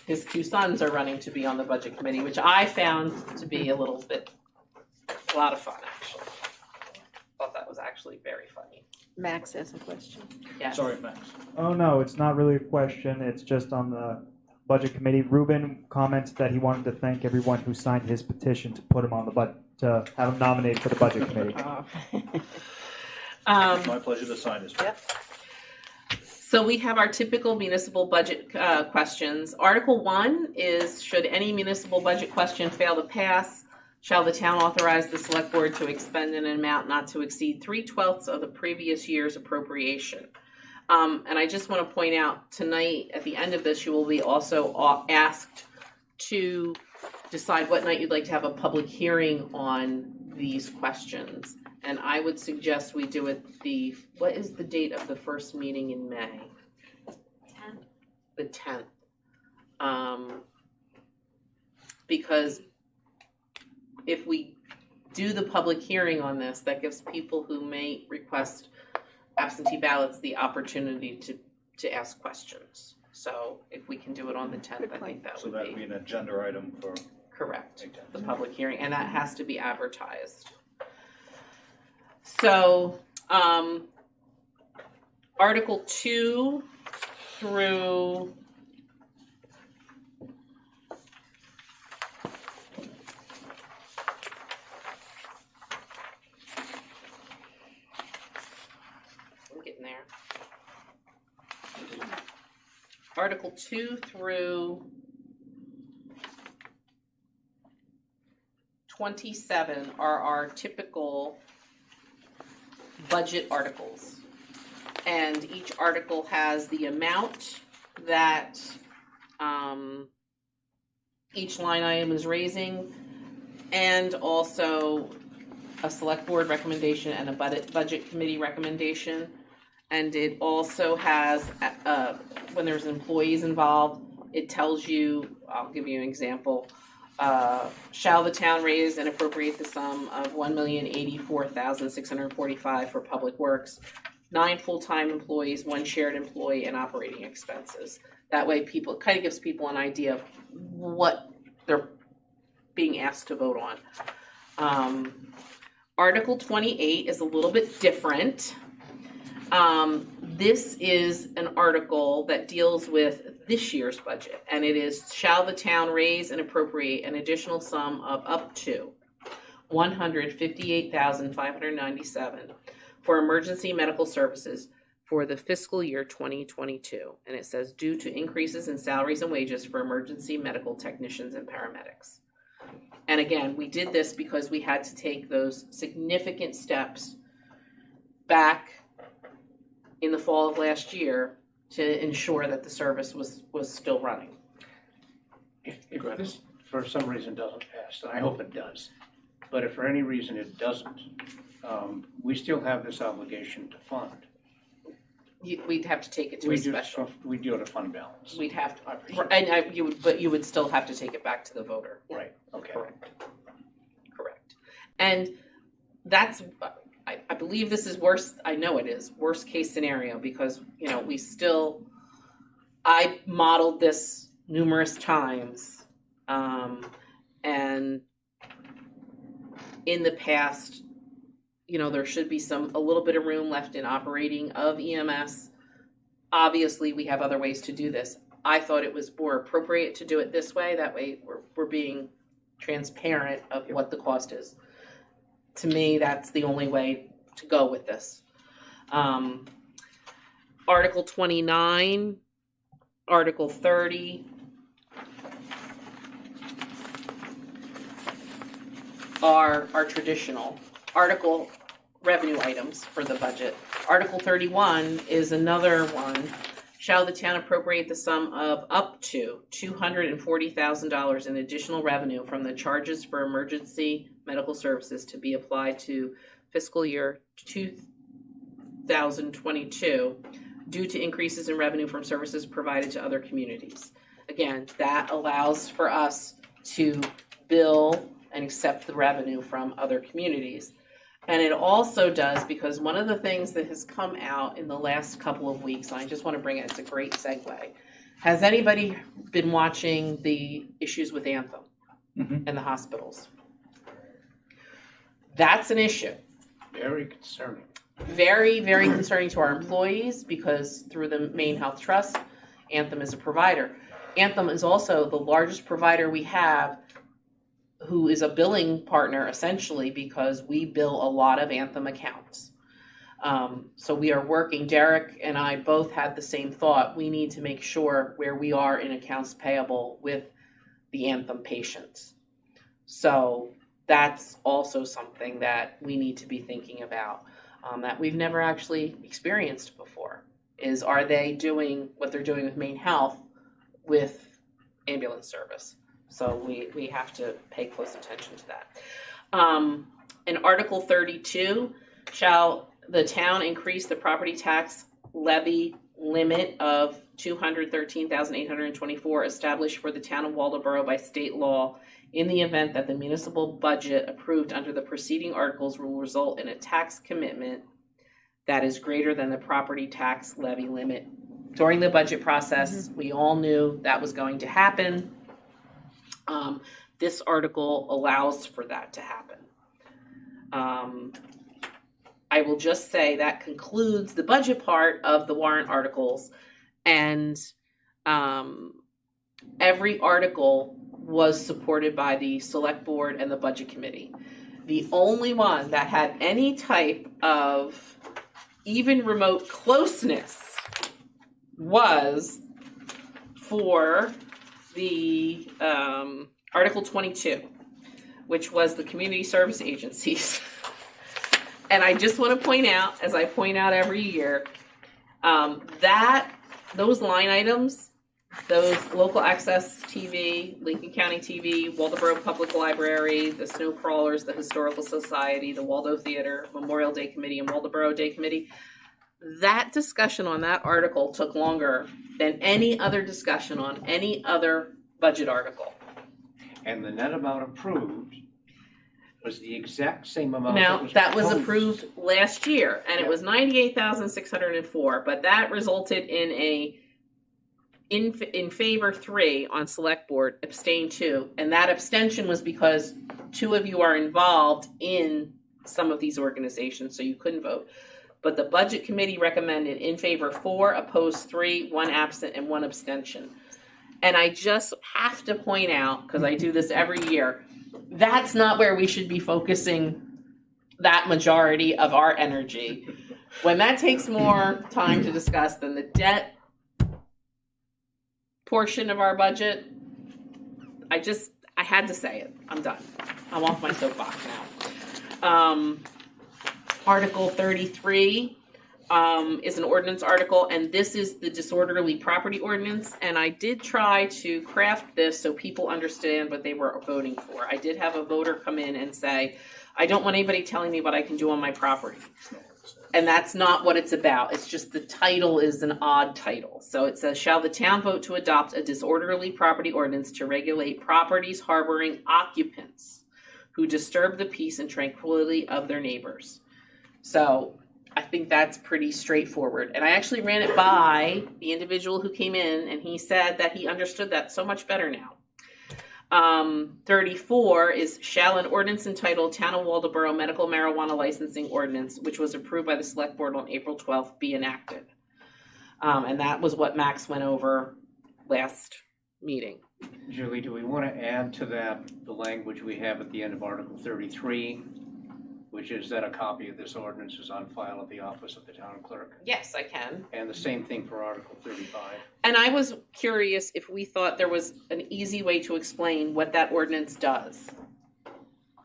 his 2 sons are running to be on the Budget Committee, which I found to be a lot of fun, actually. Thought that was actually very funny. Max has a question. Yes. Sorry, Max. Oh, no, it's not really a question. It's just on the Budget Committee. Ruben comments that he wanted to thank everyone who signed his petition to put him on to have him nominated for the Budget Committee. It's my pleasure to sign this. Yep. So we have our typical municipal budget questions. Article 1 is, should any municipal budget question fail to pass, shall the town authorize the select board to expend an amount not to exceed 3/12 of the previous year's appropriation. And I just want to point out tonight, at the end of this, you will be also asked to decide what night you'd like to have a public hearing on these questions. And I would suggest we do it what is the date of the first meeting in May? 10th. The 10th. Because if we do the public hearing on this, that gives people who may request absentee ballots the opportunity to ask questions. So if we can do it on the 10th, I think that So would that'd be be an agenda item for correct, May 10th. the public hearing, and that has to be advertised. So, Article 2 through we're getting there. Article 2 through 27 are our typical budget articles. And each article has the amount that each line item is raising, and also a select board recommendation and a budget committee recommendation. And it also has, when there's employees involved, it tells you, I'll give you an example, shall the town raise and appropriate the sum of $1,084,645 for public works, 9 full-time employees, 1 shared employee, and operating expenses. That way people, it kind of gives people an idea of what they're being asked to vote on. Article 28 is a little bit different. This is an article that deals with this year's budget, and it is, shall the town raise and appropriate an additional sum of up to $158,597 for emergency medical services for the fiscal year 2022. And it says, due to increases in salaries and wages for emergency medical technicians and paramedics. And again, we did this because we had to take those significant steps back in the fall of last year to ensure that the service was still running. If this, for some reason, doesn't pass, and I hope it does, but if for any reason it doesn't, we still have this obligation to fund. We'd have to take it to a special. We do it a fund balance. We'd have to, and you would still have to take it back to the voter. Right, okay. Correct. And that's, I believe this is I know it is, worst case scenario, because, I modeled this numerous times And in the past, there should be a little bit of room left in operating of EMS. Obviously, we have other ways to do this. I thought it was more appropriate to do it this way. That way we're being transparent of what the cost is. To me, that's the only way to go with this. Article 29, Article 30 are traditional article revenue items for the budget. Article 31 is another one. Shall the town appropriate the sum of up to $240,000 in additional revenue from the charges for emergency medical services to be applied to fiscal year 2022 due to increases in revenue from services provided to other communities? Again, that allows for us to bill and accept the revenue from other communities. And it also does, because one of the things that has come out in the last couple of weeks, and I just want to bring it, it's a great segue. Has anybody been watching the issues with Anthem and the hospitals? That's an issue. Very concerning. Very, very concerning to our employees, because through the Maine Health Trust, Anthem is a provider. Anthem is also the largest provider we have, who is a billing partner essentially, because we bill a lot of Anthem accounts. So we are working, Derek and I both had the same thought. We need to make sure where we are in accounts payable with the Anthem patients. So that's also something that we need to be thinking about, that we've never actually experienced before, is are they doing what they're doing with Maine Health with ambulance service? So we have to pay close attention to that. In Article 32, shall the town increase the property tax levy limit of $213,824 established for the town of Waldoboro by state law in the event that the municipal budget approved under the preceding articles will result in a tax commitment that is greater than the property tax levy limit. During the budget process, we all knew that was going to happen. This article allows for that to happen. I will just say that concludes the budget part of the warrant articles, and every article was supported by the select board and the budget committee. The only one that had any type of even remote closeness was for the Article 22, which was the community service agencies. And I just want to point out, as I point out every year, that those line items, those local access TV, Lincoln County TV, Waldoboro Public Library, the Snow Crawlers, the Historical Society, the Waldo Theater, Memorial Day Committee, and Waldoboro Day Committee, that discussion on that article took longer than any other discussion on any other budget article. And the net amount approved was the exact same amount. Now, that was proposed. approved last year, and it was $98,604, but that resulted in in favor 3 on select board, abstain 2, and that abstention was because 2 of you are involved in some of these organizations, so you couldn't vote. But the budget committee recommended in favor 4, opposed 3, 1 absent, and 1 abstention. And I just have to point out, because I do this every year, that's not where we should be focusing that majority of our energy. When that takes more time to discuss than the debt portion of our budget, I had to say it. I'm done. I'm off my soapbox now. Article 33 is an ordinance article, and this is the disorderly property ordinance. And I did try to craft this so people understand what they were voting for. I did have a voter come in and say, I don't want anybody telling me what I can do on my property. And that's not what it's about. It's just the title is an odd title. So it says, shall the town vote to adopt a disorderly property ordinance to regulate properties harboring occupants who disturb the peace and tranquility of their neighbors? So I think that's pretty straightforward. And I actually ran it by the individual who came in, and he said that he understood that so much better now. 34 is shall an ordinance entitled Town of Waldoboro Medical Marijuana Licensing Ordinance, which was approved by the Select Board on April 12th, be enacted. And that was what Max went over last meeting. Julie, do we want to add to that the language we have at the end of Article 33, which is that a copy of this ordinance is on file at the office of the town clerk? Yes, I can. And the same thing for Article 35. And I was curious if we thought there was an easy way to explain what that ordinance does.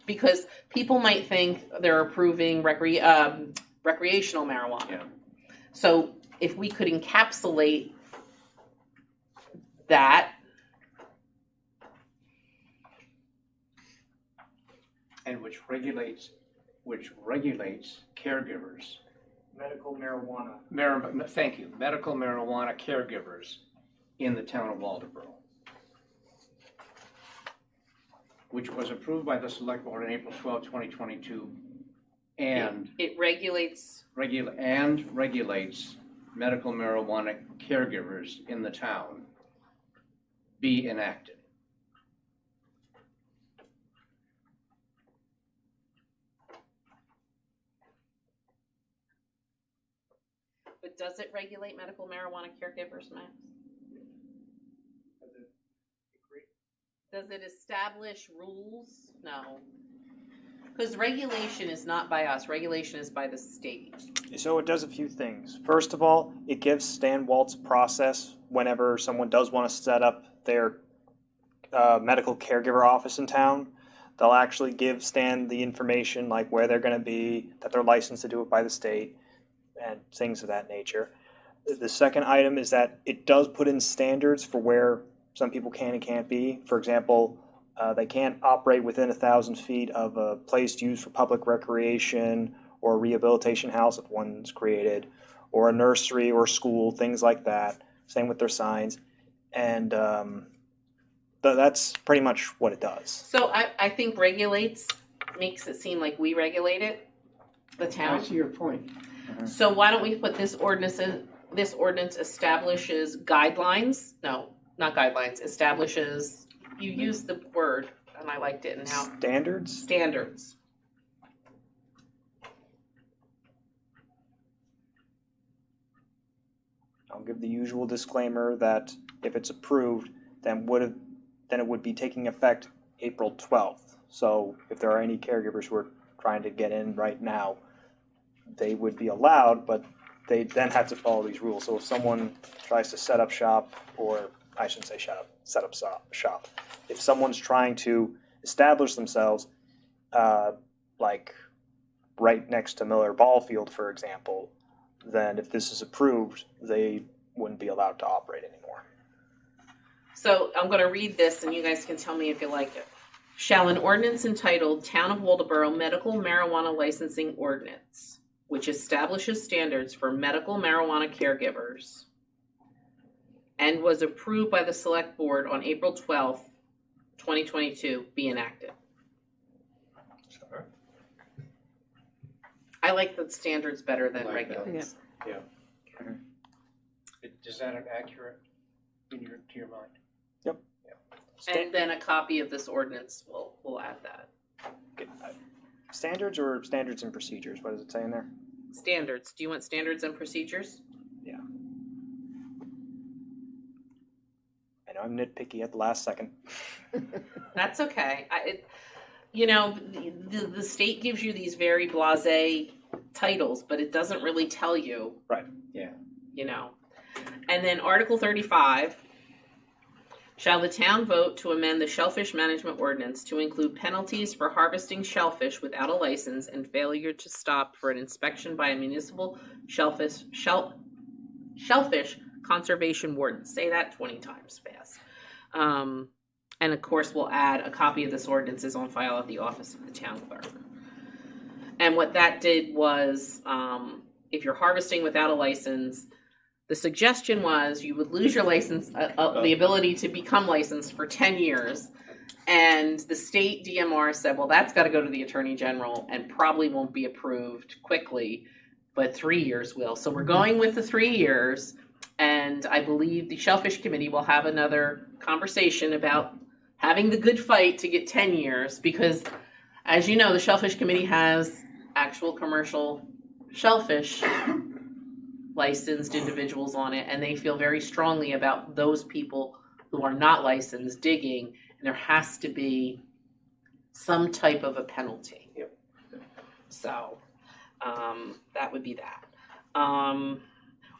Because people might think they're approving recreational marijuana. Yeah. So if we could encapsulate that. And which regulates caregivers. Medical marijuana. Thank you, medical marijuana caregivers in the town of Waldoboro, which was approved by the Select Board on April 12, 2022, and It regulates. regulates medical marijuana caregivers in the town, be enacted. But does it regulate medical marijuana caregivers, Max? Does it establish rules? No. Because regulation is not by us, regulation is by the state. So it does a few things. First of all, it gives Stan Waltz a process whenever someone does want to set up their medical caregiver office in town. They'll actually give Stan the information, like where they're going to be, that they're licensed to do it by the state, and things of that nature. The second item is that it does put in standards for where some people can and can't be. For example, they can't operate within 1,000 feet of a place used for public recreation or a rehabilitation house if one's created, or a nursery or school, things like that. Same with their signs. And that's pretty much what it does. So I think regulates makes it seem like we regulate it, the town. I see your point. So why don't we put this ordinance in, this ordinance establishes guidelines, no, not guidelines, establishes, you used the word and I liked it, and how Standards? standards. I'll give the usual disclaimer that if it's approved, then it would be taking effect April 12th. So if there are any caregivers who are trying to get in right now, they would be allowed, but they then have to follow these rules. So if someone tries to set up shop, or I shouldn't say set up shop. If someone's trying to establish themselves, like right next to Miller Ball Field, for example, then if this is approved, they wouldn't be allowed to operate anymore. So I'm going to read this and you guys can tell me if you like it. Shall an ordinance entitled Town of Waldoboro Medical Marijuana Licensing Ordinance, which establishes standards for medical marijuana caregivers and was approved by the Select Board on April 12th, 2022, be enacted. Sure. I like the standards better than regulates. Is that accurate to your mind? And then a copy of this ordinance will add that. Standards or standards and procedures? What does it say in there? Standards. Do you want standards and procedures? Yeah. I know I'm nitpicky at the last second. That's okay. The state gives you these very blasé titles, but it doesn't really tell you. Right. Yeah. And then Article 35, shall the town vote to amend the Shellfish Management Ordinance to include penalties for harvesting shellfish without a license and failure to stop for an inspection by a municipal shellfish conservation warden. Say that 20 times fast. And of course, we'll add a copy of this ordinance is on file at the office of the town clerk. And what that did was, if you're harvesting without a license, the suggestion was you would lose your license, the ability to become licensed for 10 years. And the state DMR said, well, that's got to go to the Attorney General and probably won't be approved quickly, but 3 years will. So we're going with the 3 years. And I believe the Shellfish Committee will have another conversation about having the good fight to get 10 years because, as you know, the Shellfish Committee has actual commercial shellfish licensed individuals on it, and they feel very strongly about those people who are not licensed digging, and there has to be some type of a penalty. Yep. So, that would be that.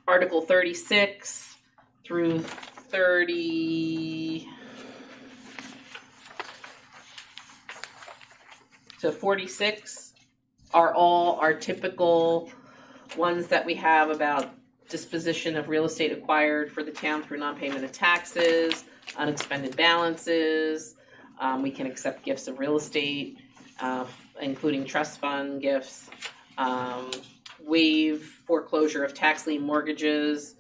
Article 36 through 30 to 46 are all our typical ones that we have about disposition of real estate acquired for the town through non-payment of taxes, unexpended balances. We can accept gifts of real estate, including trust fund gifts, waive foreclosure of tax lien mortgages,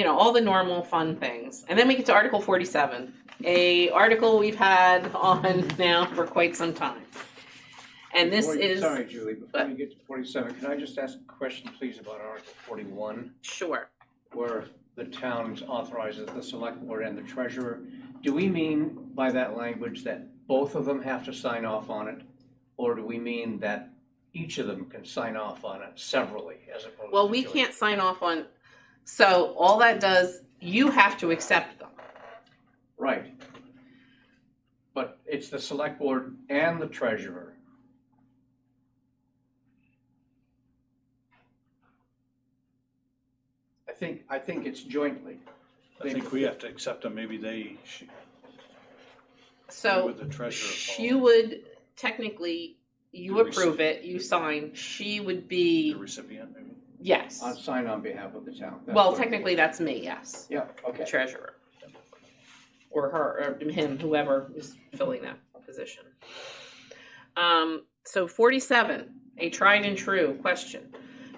all the normal fun things. And then we get to Article 47, a article we've had on now for quite some time. And this is... Sorry, Julie, before you get to 47, can I just ask a question, please, about Article 41? Sure. Where the town authorizes the select board and the treasurer. Do we mean by that language that both of them have to sign off on it? Or do we mean that each of them can sign off on it severally as opposed Well, to we doing- can't sign off on... So all that does, you have to accept them. Right. But it's the select board and the treasurer. I think it's jointly. I think we have to accept them, maybe they should. So With the treasurer, she would technically, you The approve it, you sign, she would The be, recipient, maybe? yes. I'll sign on behalf of the town. That's Well, what- technically, that's me, yes, Yeah, the okay. treasurer. Or her, or him, whoever is filling that position. So 47, a tried and true question.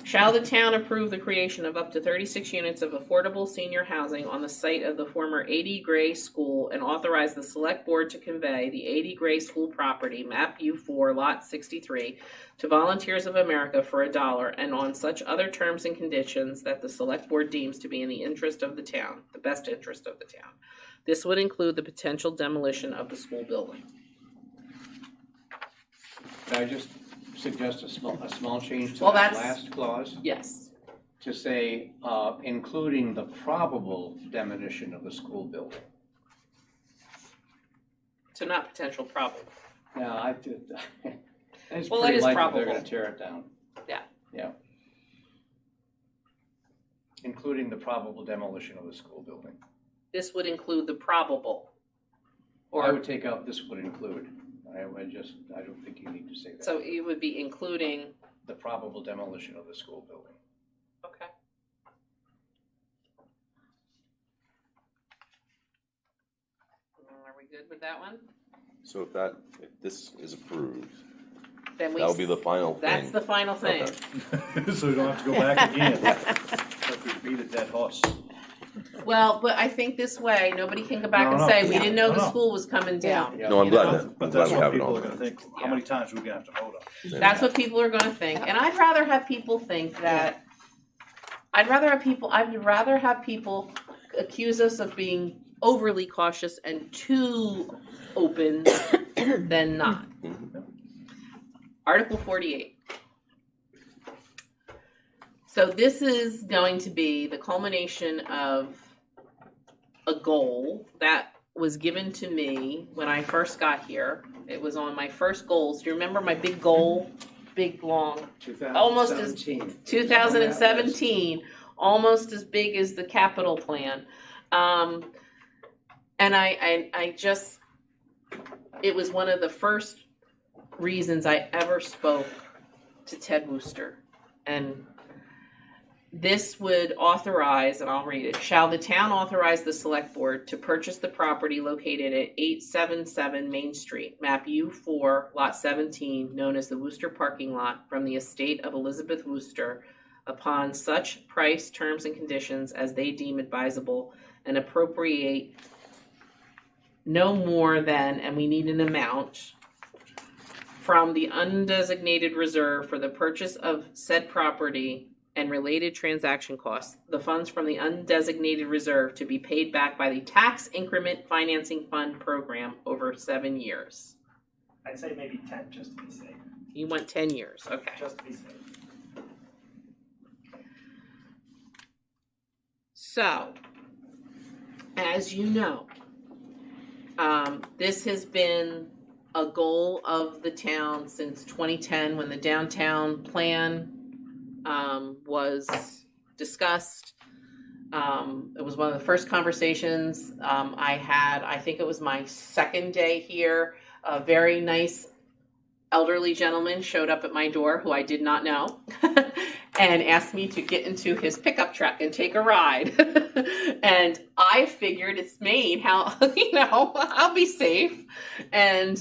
Shall the town approve the creation of up to 36 units of affordable senior housing on the site of the former 80 Gray School and authorize the select board to convey the 80 Gray School property, map U4, lot 63, to Volunteers of America for $1 and on such other terms and conditions that the select board deems to be in the interest of the town, the best interest of the town. This would include the potential demolition of the school building. Can I just suggest a small change to Well, that that's- last clause? Yes. To say, including the probable demolition of the school building. So not potential problem. Yeah, I did. It's Well, it pretty is likely probable. they're gonna tear it down. Yeah. Yeah. Including the probable demolition of the school building. This would include the probable. I Or, would take out this would include. I don't think you need to say that. so it would be including, The probable demolition of the school building. okay. Are we good with that one? So if this is approved, Then we. that'll be the final thing. That's the final thing. Okay. So we don't have to go back again. Like we beat a dead horse. Well, but I think this way, nobody can go back No, and no. say, we didn't know No, the no. school was coming down. Yeah. No, I'm You glad know? that, I'm But glad that's we what have it people on are there. gonna think, how Yeah. many times are we gonna have to vote on? That's what people are gonna think, and I'd rather have people think that, I'd rather have people accuse us of being overly cautious and too open than not. Mhm. Article 48. So this is going to be the culmination of a goal that was given to me when I first got here. It was on my first goals. Do you remember my big goal? Big, long, almost as 2017, almost as big as the capital plan. And I just, it was one of the first reasons I ever spoke to Ted Wooster. And this would authorize, and I'll read it, shall the town authorize the select board to purchase the property located at 877 Main Street, map U4, lot 17, known as the Wooster parking lot, from the estate of Elizabeth Wooster, upon such price, terms, and conditions as they deem advisable, and appropriate no more than, and we need an amount, from the undesignated reserve for the purchase of said property and related transaction costs, the funds from the undesignated reserve to be paid back by the Tax Increment Financing Fund program over 7 years. I'd say maybe 10 just to be safe. You want 10 years, okay. Just to be safe. So, as you know, this has been a goal of the town since 2010 when the downtown plan was discussed. It was one of the first conversations I had. I think it was my second day here. A very nice elderly gentleman showed up at my door who I did not know and asked me to get into his pickup truck and take a ride. And I figured it's Maine, how, I'll be safe. And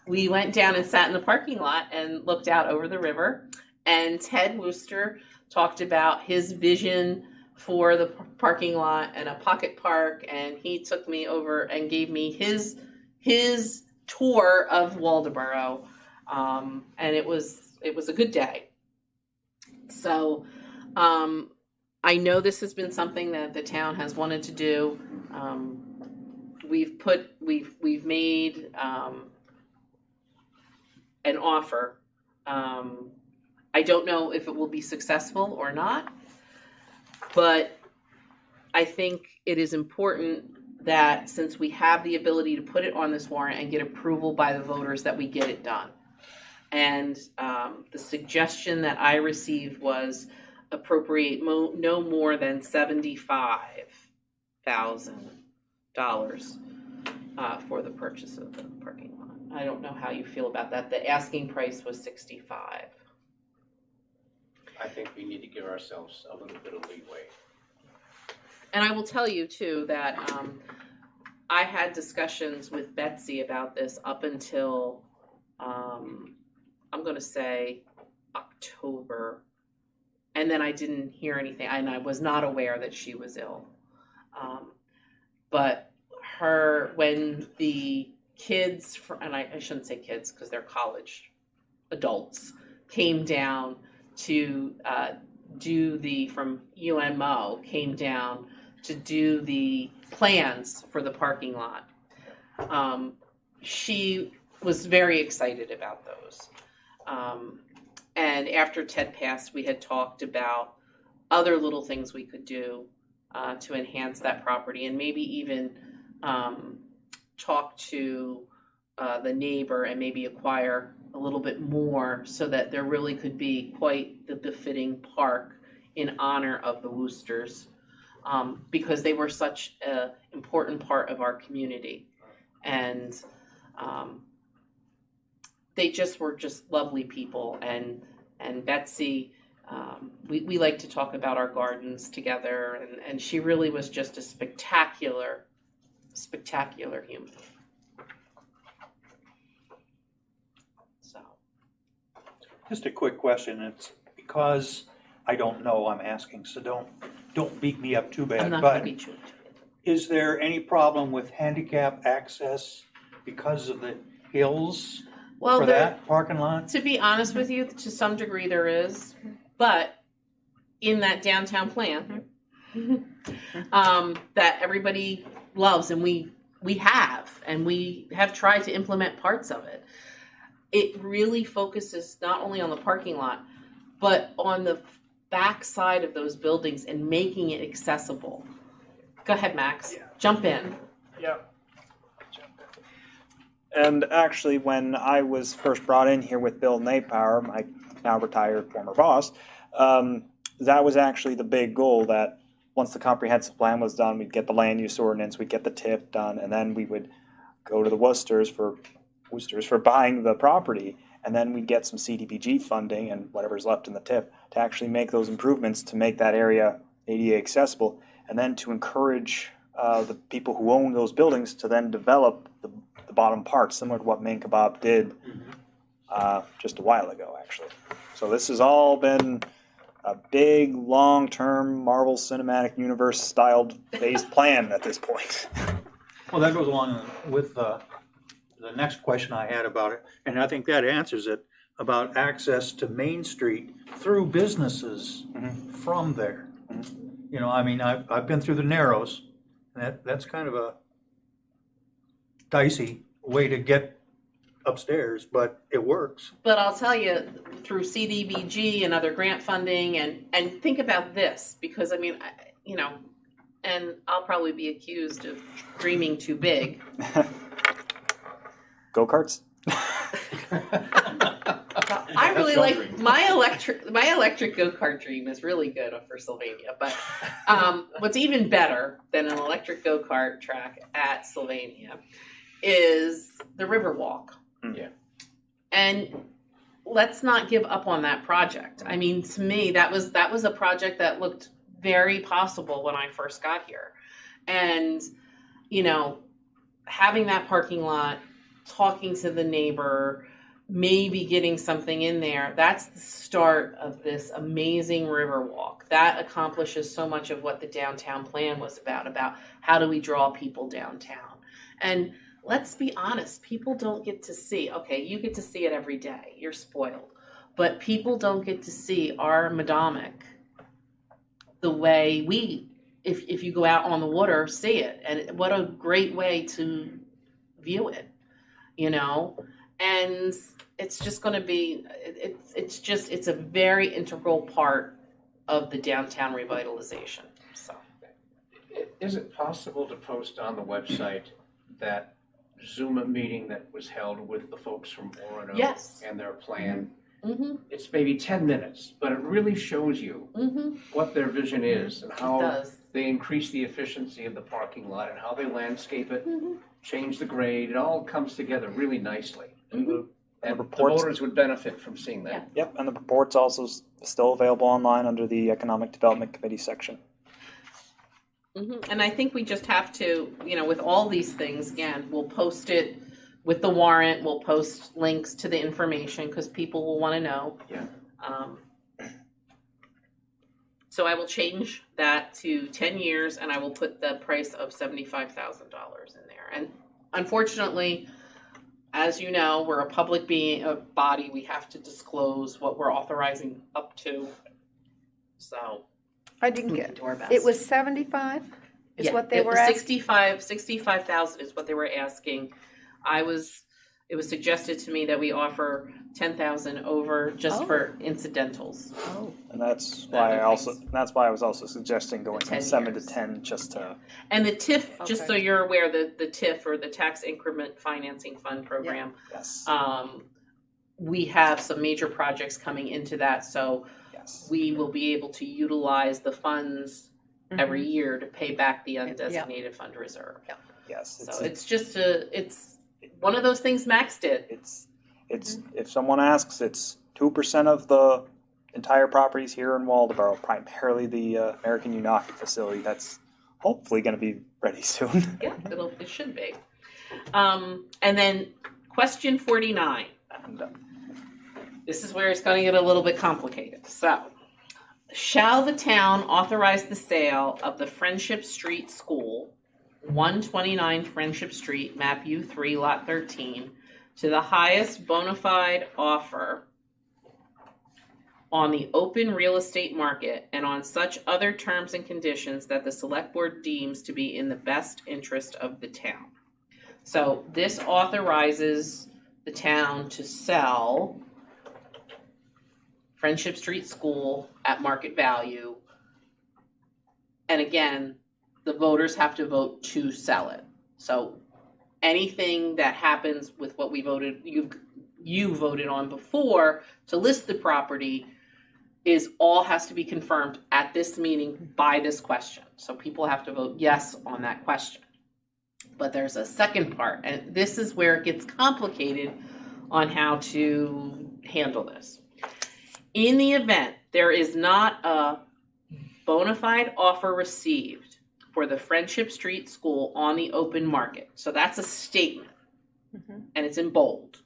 we went down and sat in the parking lot and looked out over the river. And Ted Wooster talked about his vision for the parking lot and a pocket park. And he took me over and gave me his tour of Waldoboro. And it was a good day. So I know this has been something that the town has wanted to do. We've made an offer. I don't know if it will be successful or not, but I think it is important that since we have the ability to put it on this warrant and get approval by the voters, that we get it done. And the suggestion that I received was appropriate no more than $75,000 for the purchase of the parking lot. I don't know how you feel about that. The asking price was $65,000. I think we need to give ourselves a little bit of leeway. And I will tell you too that I had discussions with Betsy about this up until I'm going to say October, and then I didn't hear anything, and I was not aware that she was ill. But when the kids, and I shouldn't say kids because they're college adults, came down to from UMO, came down to do the plans for the parking lot. She was very excited about those. And after Ted passed, we had talked about other little things we could do to enhance that property, and maybe even talk to the neighbor and maybe acquire a little bit more so that there really could be quite the befitting park in honor of the Woosters, because they were such an important part of our community. And they were just lovely people. And Betsy, we like to talk about our gardens together, and she really was just a spectacular human. So, Just a quick question. It's because I don't know, I'm asking, so don't beat me up too bad. I'm not going to But beat you. is there any problem with handicap access because of the hills for that parking lot? To be honest with you, to some degree there is, but in that downtown plan that everybody loves, and we have tried to implement parts of it. It really focuses not only on the parking lot, but on the back side of those buildings and making it accessible. Go ahead, Max. Yeah. Jump in. Yeah. And actually, when I was first brought in here with Bill Napower, my now retired former boss, that was actually the big goal, that once the comprehensive plan was done, we'd get the land use ordinance, we'd get the TIF done, and then we would go to the Woosters for buying the property, and then we'd get some CDBG funding and whatever's left in the TIF to actually make those improvements to make that area ADA accessible, and then to encourage the people who own those buildings to then develop the bottom part, similar to what Main Kebab did just a while ago, actually. So this has all been a big, long-term Marvel Cinematic Universe styled phased plan at this point. Well, that goes along with the next question I had about it, and I think that answers it. about access to Main Street through businesses from there. You know, I mean, I've been through the Narrows, and that's kind of a dicey way to get upstairs, but it works. But I'll tell you, through CDBG and other grant funding, and think about this, because I mean, you know, and I'll probably be accused of dreaming too big. Go-karts? I really like my electric go-kart dream is really good for Sylvania, but what's even better than an electric go-kart track at Sylvania is the Riverwalk. Yeah. And let's not give up on that project. I mean, to me, that was a project that looked very possible when I first got here. And, you know, having that parking lot, talking to the neighbor, maybe getting something in there, that's the start of this amazing Riverwalk. That accomplishes so much of what the downtown plan was about how do we draw people downtown. And let's be honest, people don't get to see, okay, you get to see it every day, you're spoiled, but people don't get to see our Madomic the way we, if you go out on the water, see it. And what a great way to view it, you know? And it's just going to be, it's a very integral part of the downtown revitalization, so. Is it possible to post on the website that Zoom meeting that was held with the folks from Orono Yes. and their plan? Mm-hmm, It's maybe 10 minutes, but it really shows you mm-hmm, what their vision is and it how does. they increase the efficiency of the parking lot and how they landscape it, Mm-hmm. change the grade. It all comes together really nicely. Mhm. And the reports- voters would benefit from seeing that. Yep, and the report's also still available online under the Economic Development Committee section. Mm-hmm. And I think we just have to, you know, with all these things, again, we'll post it with the warrant, we'll post links to the information because people will want to know. Yeah. So I will change that to 10 years and I will put the price of $75,000 in there. And unfortunately, as you know, we're a public body, we have to disclose what we're authorizing up to. So I didn't we get can do our best. it. Was 75 is Yeah, what they it were was asking? 65,000 is what they were asking. It was suggested to me that we offer 10,000 over just Oh. for incidentals. Oh, And that's Other why things. that's why I was also suggesting going The from 10 7 years. to 10 just to And the TIF, just so Okay. you're aware, the TIF or the Tax Increment Financing Fund program, yes. we have some major projects coming into that, so Yes. we will be able to utilize the funds every year to pay back the Yeah. undesignated fund reserve. Yes. So it's just it's one of those things Max did. It's if someone asks, it's 2% of the entire properties here in Waldeboro, primarily the American Unaki facility. That's hopefully going to be ready soon. Yeah, it should be. And then question 49. And, This is where it's going to get a little bit complicated. So, shall the town authorize the sale of the Friendship Street School, 129 Friendship Street, map U3, lot 13, to the highest bona fide offer on the open real estate market and on such other terms and conditions that the select board deems to be in the best interest of the town? So this authorizes the town to sell Friendship Street School at market value. And again, the voters have to vote to sell it. So anything that happens with what we voted, you voted on before to list the property is all has to be confirmed at this meeting by this question. So people have to vote yes on that question. But there's a second part, and this is where it gets complicated on how to handle this. In the event there is not a bona fide offer received for the Friendship Street School on the open market, so that's a statement, and it's in bold,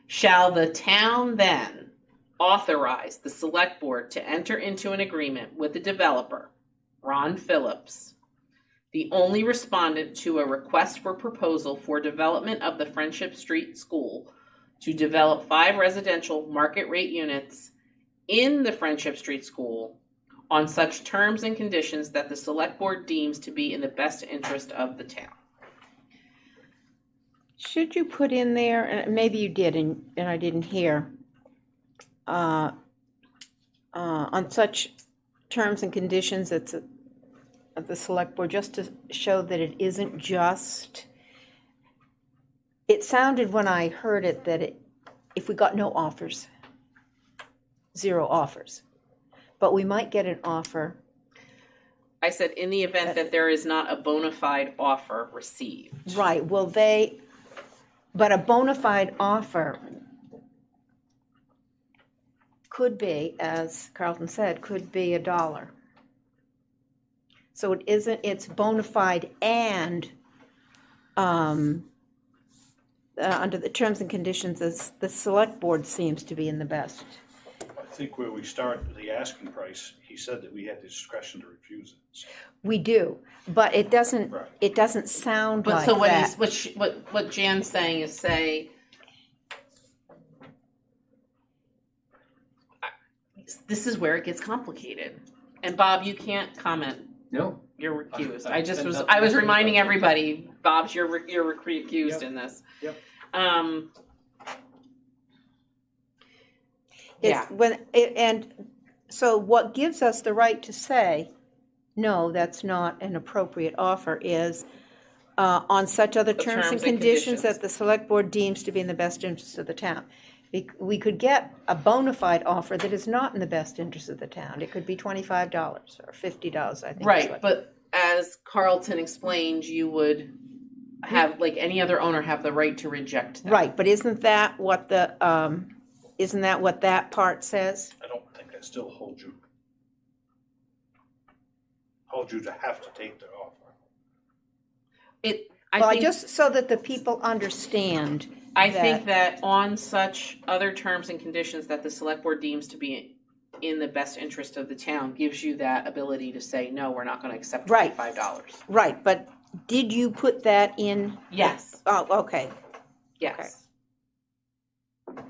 shall the town then authorize the select board to enter into an agreement with the developer, Ron Phillips, the only respondent to a request for proposal for development of the Friendship Street School, to develop 5 residential market rate units in the Friendship Street School on such terms and conditions that the select board deems to be in the best interest of the town. Should you put in there, and maybe you did and I didn't hear, on such terms and conditions of the select board, just to show that it isn't just, it sounded when I heard it that if we got no offers, 0 offers, but we might get an offer. I said, in the event that there is not a bona fide offer received. Right, but a bona fide offer could be, as Carlton said, could be $1. So it's bona fide and, under the terms and conditions, as the select board seems to be in the best. I think where we start with the asking price, he said that we had the discretion to refuse it. So, We do, but it doesn't, Right. it doesn't sound But like so that. what Jan's saying is say, this is where it gets complicated. And Bob, you can't comment. No. You're recused. I I was reminding everybody, Bob's, you're recused in this. Yep. Yeah. And so what gives us the right to say, no, that's not an appropriate offer, is on such other The terms and terms and conditions conditions. that the select board deems to be in the best interest of the town. We could get a bona fide offer that is not in the best interest of the town. It could be $25 or $50, I think. is Right, what- but as Carlton explained, you would have, like any other owner, have the right to reject that. Right, but isn't that what that part says? I don't think that still holds you to have to take the offer. Well, just so that the people understand. I think that on such other terms and conditions that the select board deems to be in the best interest of the town gives you that ability to say, no, we're not gonna accept Right. $25. Right, but did you put that in? Yes, Oh, okay. yes.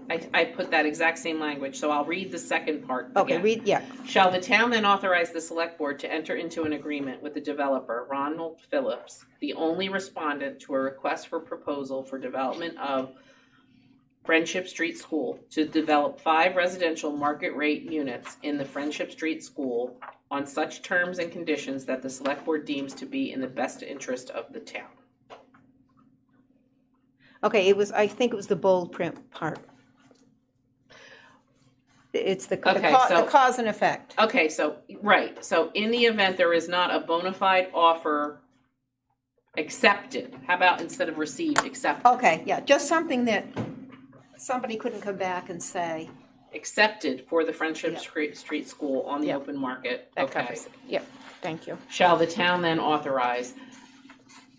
I put that exact same language, so I'll read the second part Okay, again. yeah. Shall the town then authorize the select board to enter into an agreement with the developer, Ronald Phillips, the only respondent to a request for proposal for development of Friendship Street School, to develop 5 residential market rate units in the Friendship Street School on such terms and conditions that the select board deems to be in the best interest of the town. Okay, I think it was the bold print part. It's the cause and effect. Okay, so, right, so in the event there is not a bona fide offer accepted, how about instead of received, accepted? Okay, yeah, just something that somebody couldn't come back and say. Accepted for the Friendship Street School on the Yeah. open market, That okay. covers it. Yep, thank you. Shall the town then authorize?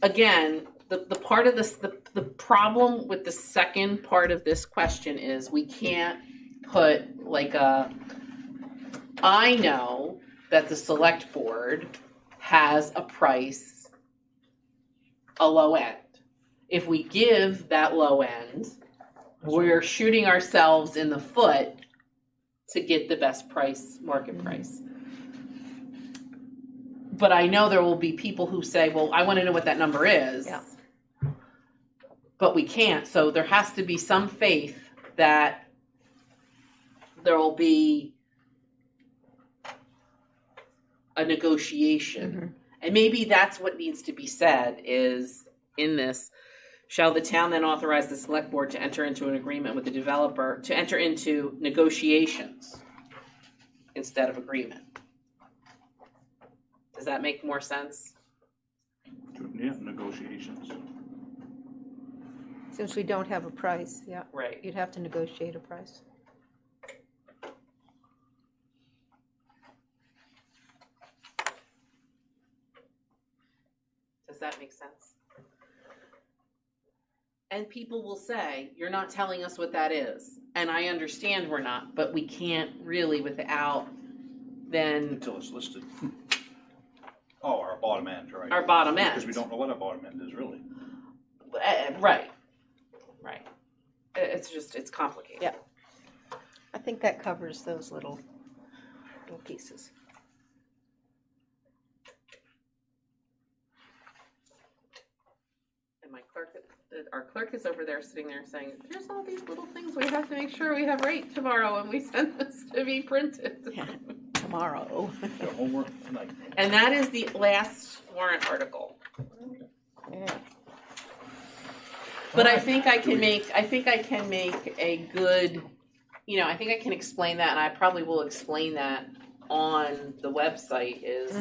Again, the part of this, the problem with the second part of this question is we can't put like I know that the select board has a price, a low end. If we give that low end, we're shooting ourselves in the foot to get the best price, market price. But I know there will be people who say, well, I want to know what that number is. Yeah. But we can't, so there has to be some faith that there will be a negotiation. Mm-hmm. And maybe that's what needs to be said is in this, shall the town then authorize the select board to enter into an agreement with the developer, to enter into negotiations instead of agreement? Does that make more sense? Yeah, negotiations. Since we don't have a price, yeah, Right. you'd have to negotiate a price. Does that make sense? And people will say, you're not telling us what that is. And I understand we're not, but we can't really without then Until it's listed. Oh, our bottom end, right? our bottom end. Because we don't know what our bottom end is really. Right. it's complicated. Yeah. I think that covers those little pieces. And my clerk, our clerk is over there sitting there saying, there's all these little things we have to make sure we have right tomorrow when we send this to be printed. Yeah. Tomorrow. Your homework tonight. And that is the last warrant article. Yeah. But I think I can make a good, I think I can explain that, and I probably will explain that on the website is,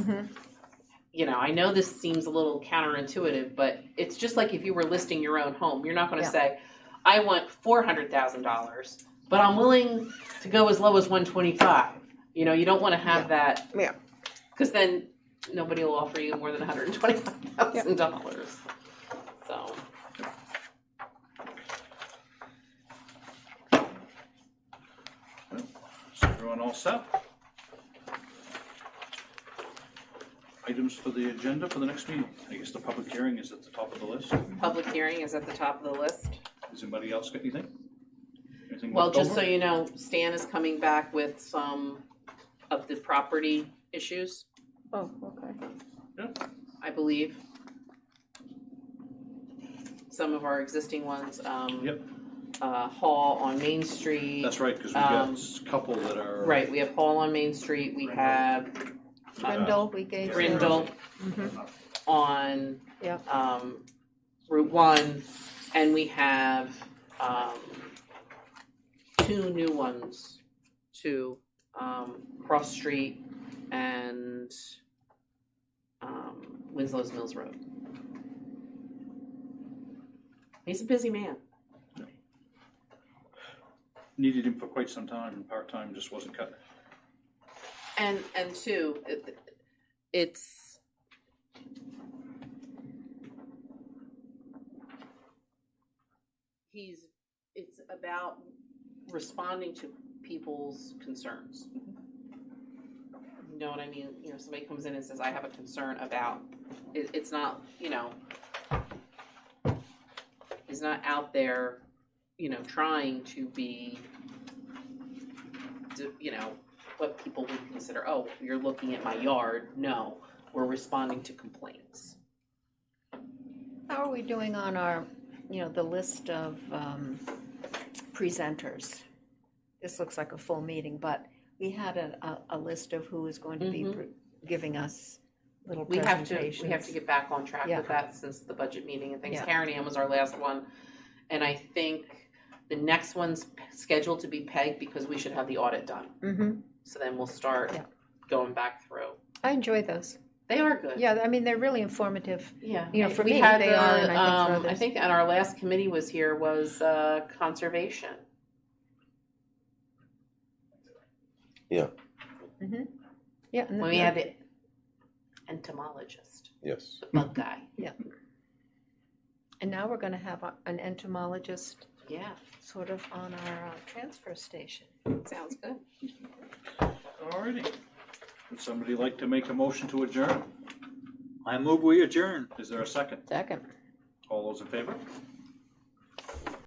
I know this seems a little counterintuitive, but it's just like if you were listing your own home. You're not going to say, I want $400,000, but I'm willing to go as low as $125,000. You don't want to have that. Yeah. Because then nobody will offer you more than $125,000. So. Is everyone all set? Items for the agenda for the next meeting. I guess the public hearing is at the top of the list. Public hearing is at the top of the list. Does anybody else got anything? Anything Well, left just over? so you know, Stan is coming back with some of the property issues, Oh, okay. I believe. Some of our existing ones, Yep. Hall on Main Street. That's right, because we got a couple that are. Right, we have Hall on Main Street, we have Grindle, we gave. Grindle on, Yep. Route 1, and we have, 2 new ones, Cross Street and, Winslow's Mills Road. He's a busy man. Needed him for quite some time, and part-time just wasn't cutting it. And two, it's about responding to people's concerns. You know what I mean? Somebody comes in and says, I have a concern about, it's not, he's not out there, trying to be, what people would consider, oh, you're looking at my yard. No, we're responding to complaints. How are we doing on our, the list of presenters? This looks like a full meeting, but we had a list of who is going to be giving us little presentations. We have to get back on track with that since the budget meeting and things. Yeah. Karen Ann was our last one, and I think the next one's scheduled to be pegged because we should have the audit done. Mm-hmm. So then we'll start going back through. I enjoy those. They are good. Yeah, I mean, they're really informative. Yeah. For we me, had they are, and I think for I others. think on our last committee was here was conservation. Yeah. And When we had the entomologist, Yes. the bug guy. And now we're going to have an entomologist Yeah, sort of on our transfer station. sounds good. Alrighty. Would somebody like to make a motion to adjourn? I move we adjourn. Is there a second? Second. All those in favor?